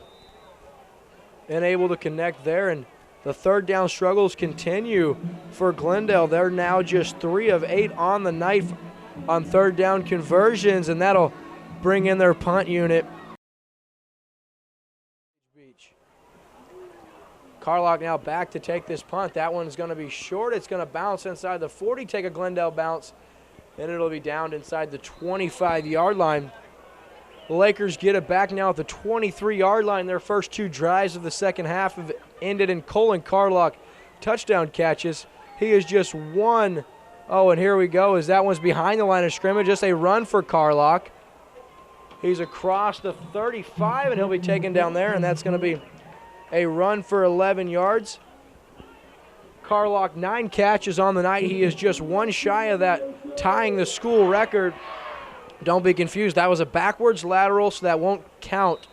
unable to connect there, and the 3rd down struggles continue for Glendale. They're now just 3 of 8 on the night on 3rd down conversions, and that'll bring in their punt unit. Carlock now back to take this punt. That one's going to be short. It's going to bounce inside the 40, take a Glendale bounce, and it'll be downed inside the 25-yard line. The Lakers get it back now at the 23-yard line. Their first 2 drives of the second half have ended in Colin Carlock touchdown catches. He is just one. Oh, and here we go, as that one's behind the line of scrimmage. Just a run for Carlock. He's across the 35, and he'll be taken down there, and that's going to be a run for 11 yards. Carlock, 9 catches on the night. He is just 1 shy of that, tying the school record. Don't be confused. That was a backwards lateral, so that won't count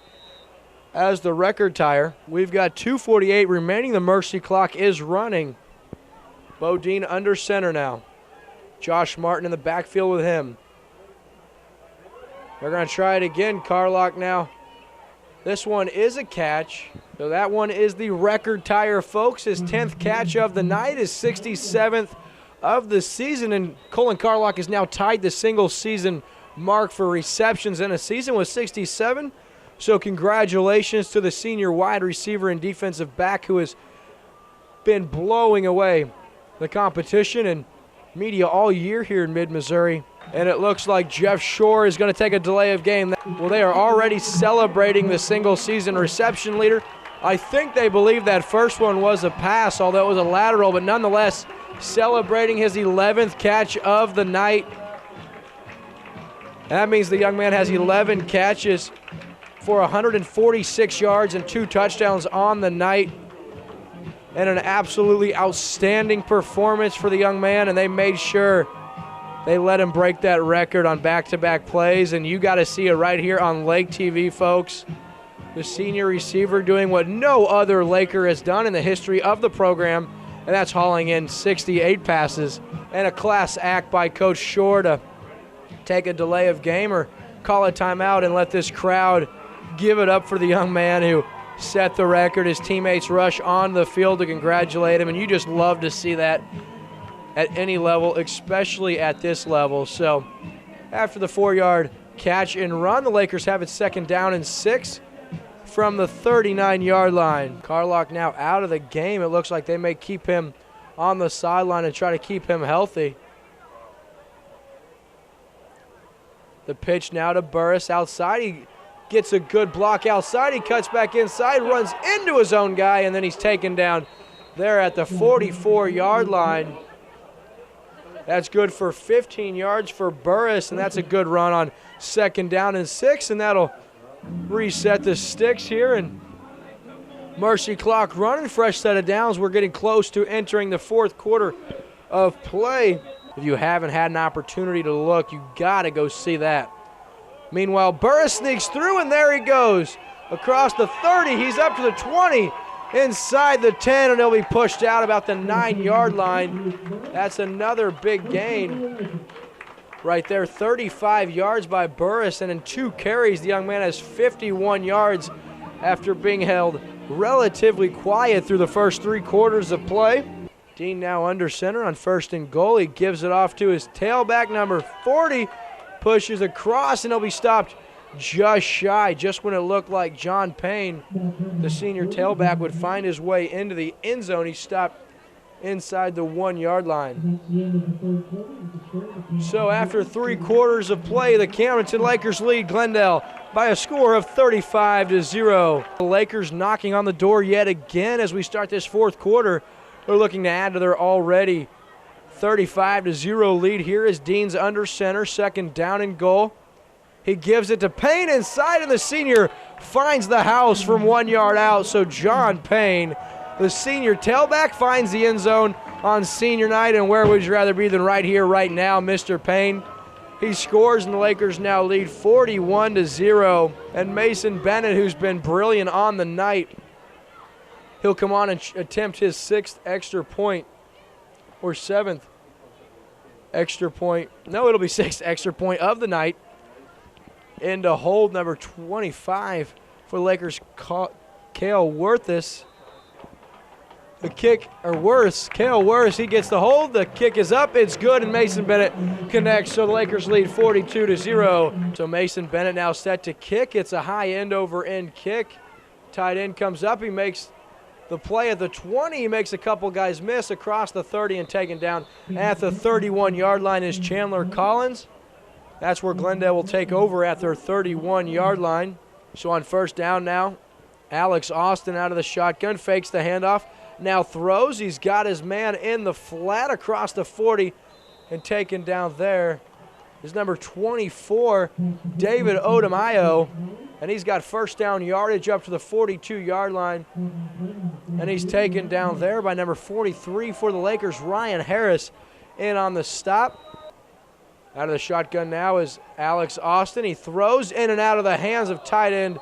as the record tire. We've got 2:48 remaining. The mercy clock is running. Bodine under center now. Josh Martin in the backfield with him. They're going to try it again. Carlock now. This one is a catch. So that one is the record tire, folks. His 10th catch of the night, his 67th of the season. And Colin Carlock has now tied the single season mark for receptions in a season with 67. So congratulations to the senior wide receiver and defensive back who has been blowing away the competition and media all year here in mid-Missouri. And it looks like Jeff Shore is going to take a delay of game. Well, they are already celebrating the single season reception leader. I think they believe that first one was a pass, although it was a lateral, but nonetheless celebrating his 11th catch of the night. And that means the young man has 11 catches for 146 yards and 2 touchdowns on the night. And an absolutely outstanding performance for the young man, and they made sure they let him break that record on back-to-back plays, and you got to see it right here on Lake TV, folks. The senior receiver doing what no other Laker has done in the history of the program, and that's hauling in 68 passes. And a class act by Coach Shore to take a delay of game or call a timeout and let this crowd give it up for the young man who set the record. His teammates rush on the field to congratulate him, and you just love to see that at any level, especially at this level. So after the 4-yard catch and run, the Lakers have it 2nd down and 6 from the 39-yard line. Carlock now out of the game. It looks like they may keep him on the sideline and try to keep him healthy. The pitch now to Burris outside. He gets a good block outside. He cuts back inside, runs into his own guy, and then he's taken down there at the 44-yard line. That's good for 15 yards for Burris, and that's a good run on 2nd down and 6, and that'll reset the sticks here. And mercy clock running, fresh set of downs. We're getting close to entering the 4th quarter of play. If you haven't had an opportunity to look, you got to go see that. Meanwhile, Burris sneaks through, and there he goes. Across the 30, he's up to the 20, inside the 10, and he'll be pushed out about the 9-yard line. That's another big gain right there. 35 yards by Burris, and in 2 carries, the young man has 51 yards after being held relatively quiet through the first 3 quarters of play. Dean now under center on 1st and goal. He gives it off to his tailback, number 40, pushes across, and he'll be stopped just shy, just when it looked like John Payne, the senior tailback, would find his way into the end zone. He stopped inside the 1-yard line. So after 3 quarters of play, the Camdenton Lakers lead Glendale by a score of 35-0. The Lakers knocking on the door yet again as we start this 4th quarter. They're looking to add to their already 35-0 lead. Here is Dean's under center, 2nd down and goal. He gives it to Payne inside, and the senior finds the house from 1 yard out. So John Payne, the senior tailback, finds the end zone on senior night, and where would you rather be than right here, right now, Mr. Payne? He scores, and the Lakers now lead 41-0. And Mason Bennett, who's been brilliant on the night, He'll come on and attempt his 6th extra point, or 7th extra point. No, it'll be 6th extra point of the night. Into hold number 25 for Lakers, Cale Worthis. The kick, or Worse, Cale Worse, he gets the hold. The kick is up. It's good, and Mason Bennett connects, so the Lakers lead 42-0. So Mason Bennett now set to kick. It's a high end-over-end kick. Tight end comes up. He makes the play at the 20. He makes a couple guys miss across the 30 and taken down at the 31-yard line is Chandler Collins. That's where Glendale will take over at their 31-yard line. So on first down now, Alex Austin out of the shotgun, fakes the handoff, now throws. He's got his man in the flat across the 40 and taken down there is number 24, David Odemayo. And he's got first down yardage up to the 42-yard line. And he's taken down there by number 43 for the Lakers, Ryan Harris, in on the stop. Out of the shotgun now is Alex Austin. He throws in and out of the hands of tight end.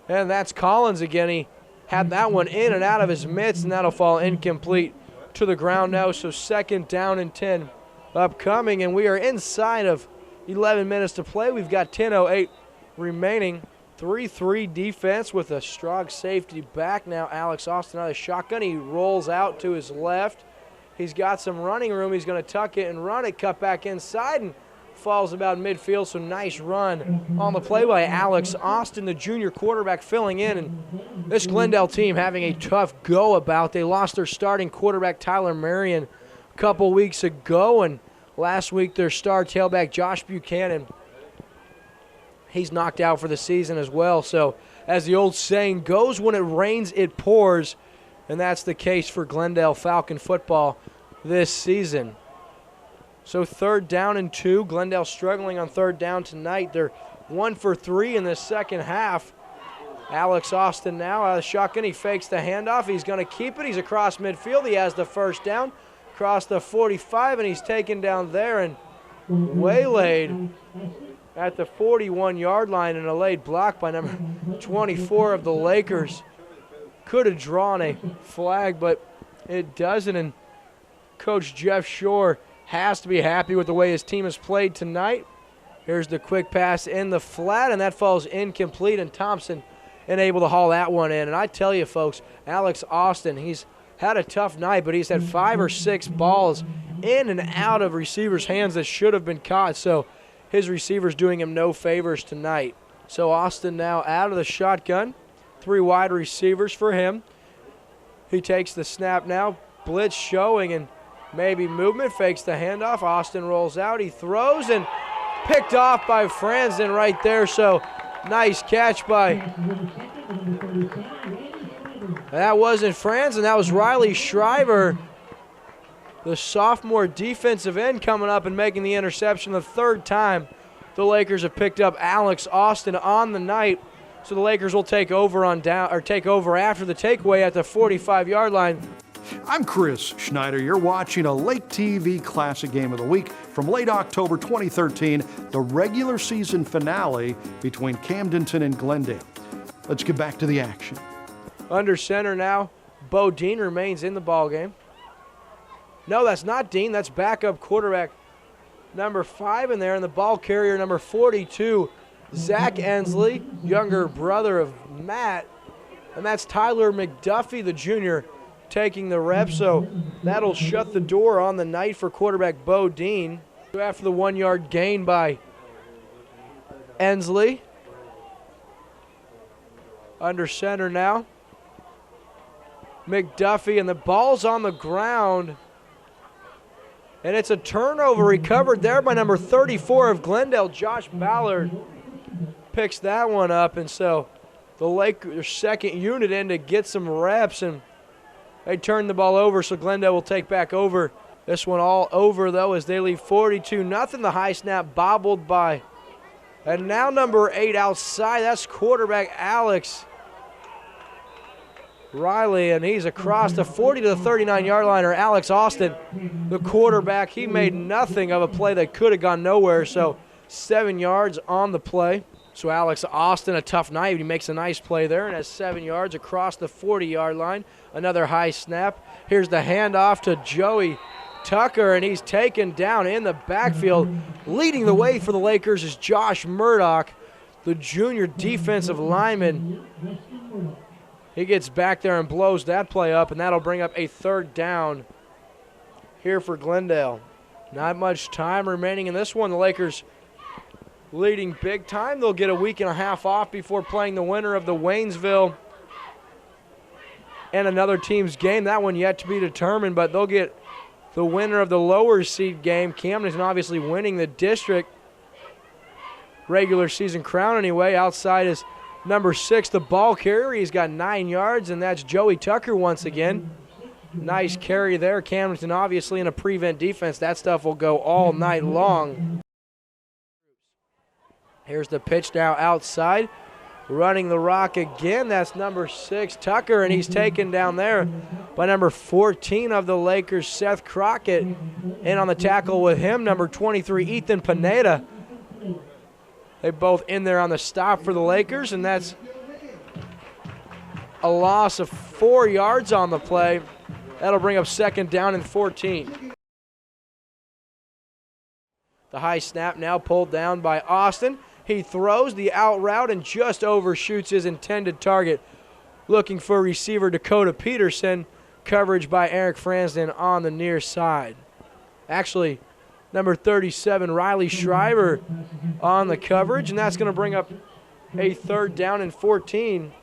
And that's Collins again. He had that one in and out of his mitts, and that'll fall incomplete to the ground now. So 2nd down and 10 upcoming, and we are inside of 11 minutes to play. We've got 10:08 remaining. 3-3 defense with a strong safety back now. Alex Austin out of the shotgun. He rolls out to his left. He's got some running room. He's going to tuck it and run it, cut back inside, and falls about midfield. So nice run on the play by Alex Austin, the junior quarterback, filling in. And this Glendale team having a tough go about. They lost their starting quarterback, Tyler Marion, a couple weeks ago, and last week their star tailback, Josh Buchanan, he's knocked out for the season as well. So as the old saying goes, when it rains, it pours. And that's the case for Glendale Falcon football this season. So 3rd down and 2. Glendale struggling on 3rd down tonight. They're 1 for 3 in the second half. Alex Austin now out of the shotgun. He fakes the handoff. He's going to keep it. He's across midfield. He has the first down. Across the 45, and he's taken down there and waylaid at the 41-yard line, and a late block by number 24 of the Lakers. Could have drawn a flag, but it doesn't, and Coach Jeff Shore has to be happy with the way his team has played tonight. Here's the quick pass in the flat, and that falls incomplete, and Thompson unable to haul that one in. And I tell you, folks, Alex Austin, he's had a tough night, but he's had 5 or 6 balls in and out of receivers' hands that should have been caught, so his receivers doing him no favors tonight. So Austin now out of the shotgun. 3 wide receivers for him. He takes the snap now. Blitz showing and maybe movement. Fakes the handoff. Austin rolls out. He throws and picked off by Franzen right there. So nice catch by. That wasn't Franzen. That was Riley Shriver, the sophomore defensive end, coming up and making the interception. The 3rd time the Lakers have picked up Alex Austin on the night. So the Lakers will take over after the takeaway at the 45-yard line.
I'm Chris Schneider. You're watching a Lake TV Classic Game of the Week from late October 2013, the regular season finale between Camdenton and Glendale. Let's get back to the action.
Under center now, Bo Dean remains in the ballgame. No, that's not Dean. That's backup quarterback number 5 in there, and the ball carrier number 42, Zach Ensley, younger brother of Matt, and that's Tyler McDuffie, the junior, taking the rep. So that'll shut the door on the night for quarterback Bo Dean. After the 1-yard gain by Ensley. Under center now, McDuffie, and the ball's on the ground. And it's a turnover recovered there by number 34 of Glendale, Josh Ballard. Picks that one up, and so the Lakers' second unit in to get some reps, and they turn the ball over, so Glendale will take back over. This one all over, though, as they leave 42-0. The high snap bobbled by. And now number 8 outside, that's quarterback Alex Riley, and he's across the 40 to the 39-yard line, or Alex Austin, the quarterback. He made nothing of a play that could have gone nowhere, so 7 yards on the play. So Alex Austin, a tough night. He makes a nice play there and has 7 yards across the 40-yard line. Another high snap. Here's the handoff to Joey Tucker, and he's taken down in the backfield. Leading the way for the Lakers is Josh Murdoch, the junior defensive lineman. He gets back there and blows that play up, and that'll bring up a 3rd down here for Glendale. Not much time remaining in this one. The Lakers leading big time. They'll get a week and a half off before playing the winner of the Waynesville and another team's game. That one yet to be determined, but they'll get the winner of the lower seed game. Camdenton obviously winning the district regular season crown anyway. Outside is number 6, the ball carrier. He's got 9 yards, and that's Joey Tucker once again. Nice carry there. Camdenton obviously in a prevent defense. That stuff will go all night long. Here's the pitch now outside. Running the rock again. That's number 6, Tucker, and he's taken down there by number 14 of the Lakers, Seth Crockett. In on the tackle with him, number 23, Ethan Pineda. They both in there on the stop for the Lakers, and that's a loss of 4 yards on the play. That'll bring up 2nd down and 14. The high snap now pulled down by Austin. He throws the out route and just overshoots his intended target. Looking for receiver Dakota Peterson. Coverage by Eric Fransden on the near side. Actually, number 37, Riley Shriver on the coverage, and that's going to bring up a 3rd down and 14.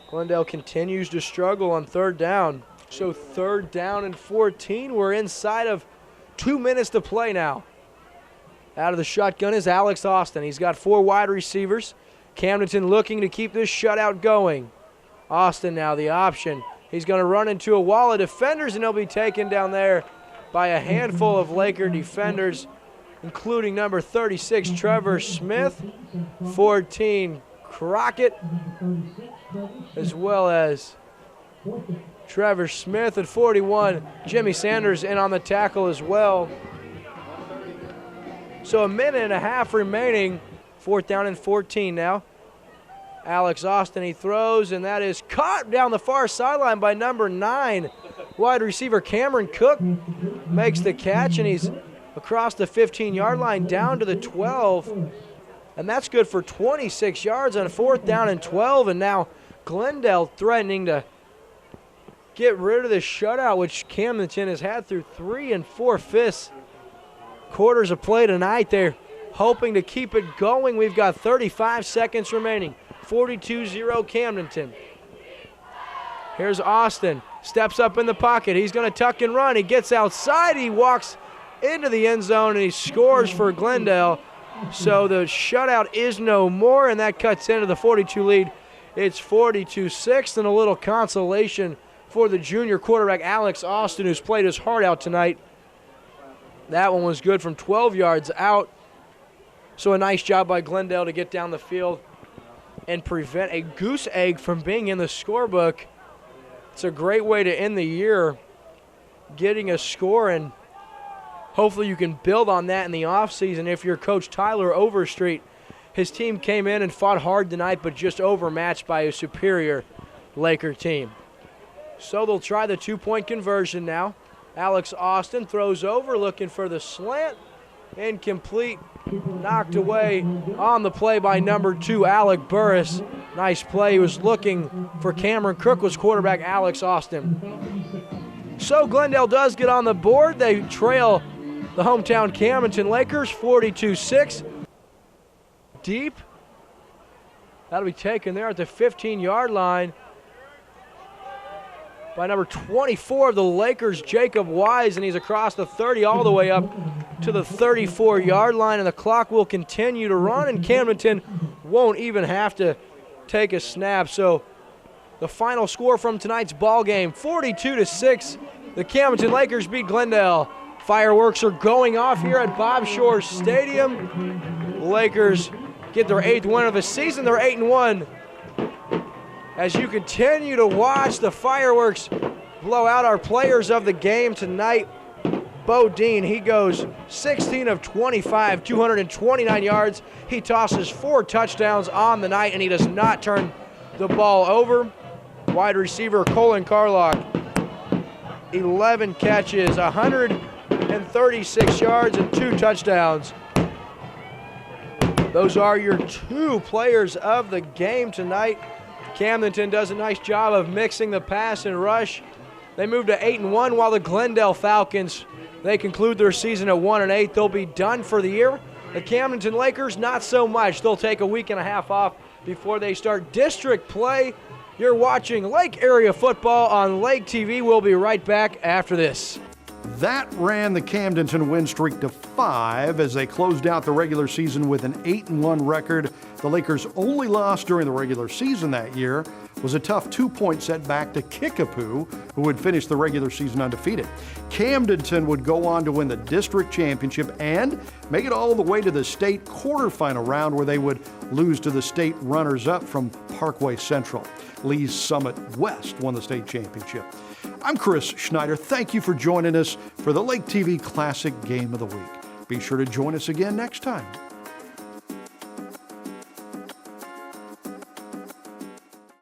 Glendale continues to struggle on 3rd down. So 3rd down and 14. We're inside of 2 minutes to play now. Out of the shotgun is Alex Austin. He's got 4 wide receivers. Camdenton looking to keep this shutout going. Austin now the option. He's going to run into a wall of defenders, and he'll be taken down there by a handful of Laker defenders, including number 36, Trevor Smith, 14, Crockett, as well as Trevor Smith at 41. Jimmy Sanders in on the tackle as well. So a minute and a half remaining. 4th down and 14 now. Alex Austin, he throws, and that is caught down the far sideline by number 9. Wide receiver Cameron Cook makes the catch, and he's across the 15-yard line down to the 12. And that's good for 26 yards on 4th down and 12. And now Glendale threatening to get rid of this shutout, which Camdenton has had through 3 4/5 quarters of play tonight. They're hoping to keep it going. We've got 35 seconds remaining. 42-0 Camdenton. Here's Austin. Steps up in the pocket. He's going to tuck and run. He gets outside. He walks into the end zone, and he scores for Glendale. So the shutout is no more, and that cuts into the 42 lead. It's 42-6, and a little consolation for the junior quarterback Alex Austin, who's played his heart out tonight. That one was good from 12 yards out. So a nice job by Glendale to get down the field and prevent a goose egg from being in the scorebook. It's a great way to end the year, getting a score, and hopefully you can build on that in the offseason. If you're Coach Tyler Overstreet, his team came in and fought hard tonight, but just overmatched by a superior Laker team. So they'll try the 2-point conversion now. Alex Austin throws over, looking for the slant. Incomplete. Knocked away on the play by number 2, Alec Burris. Nice play. He was looking for Cameron Cook, was quarterback Alex Austin. So Glendale does get on the board. They trail the hometown Camdenton Lakers 42-6. Deep. That'll be taken there at the 15-yard line by number 24 of the Lakers, Jacob Wise, and he's across the 30 all the way up to the 34-yard line, and the clock will continue to run, and Camdenton won't even have to take a snap. So the final score from tonight's ball game, 42-6. The Camdenton Lakers beat Glendale. Fireworks are going off here at Bob Shore Stadium. The Lakers get their 8th win of the season. They're 8-1. As you continue to watch the fireworks blow out our players of the game tonight, Bodine. He goes 16 of 25, 229 yards. He tosses 4 touchdowns on the night, and he does not turn the ball over. Wide receiver Colin Carlock, 11 catches, 136 yards, and 2 touchdowns. Those are your 2 players of the game tonight. Camdenton does a nice job of mixing the pass and rush. They move to 8-1, while the Glendale Falcons, they conclude their season at 1-8. They'll be done for the year. The Camdenton Lakers, not so much. They'll take a week and a half off before they start district play. You're watching Lake Area Football on Lake TV. We'll be right back after this.
That ran the Camdenton win streak to 5 as they closed out the regular season with an 8-1 record. The Lakers' only loss during the regular season that year was a tough 2-point setback to Kickapoo, who would finish the regular season undefeated. Camdenton would go on to win the district championship and make it all the way to the state quarterfinal round, where they would lose to the state runners-up from Parkway Central. Lee's Summit West won the state championship. I'm Chris Schneider. Thank you for joining us for the Lake TV Classic Game of the Week. Be sure to join us again next time.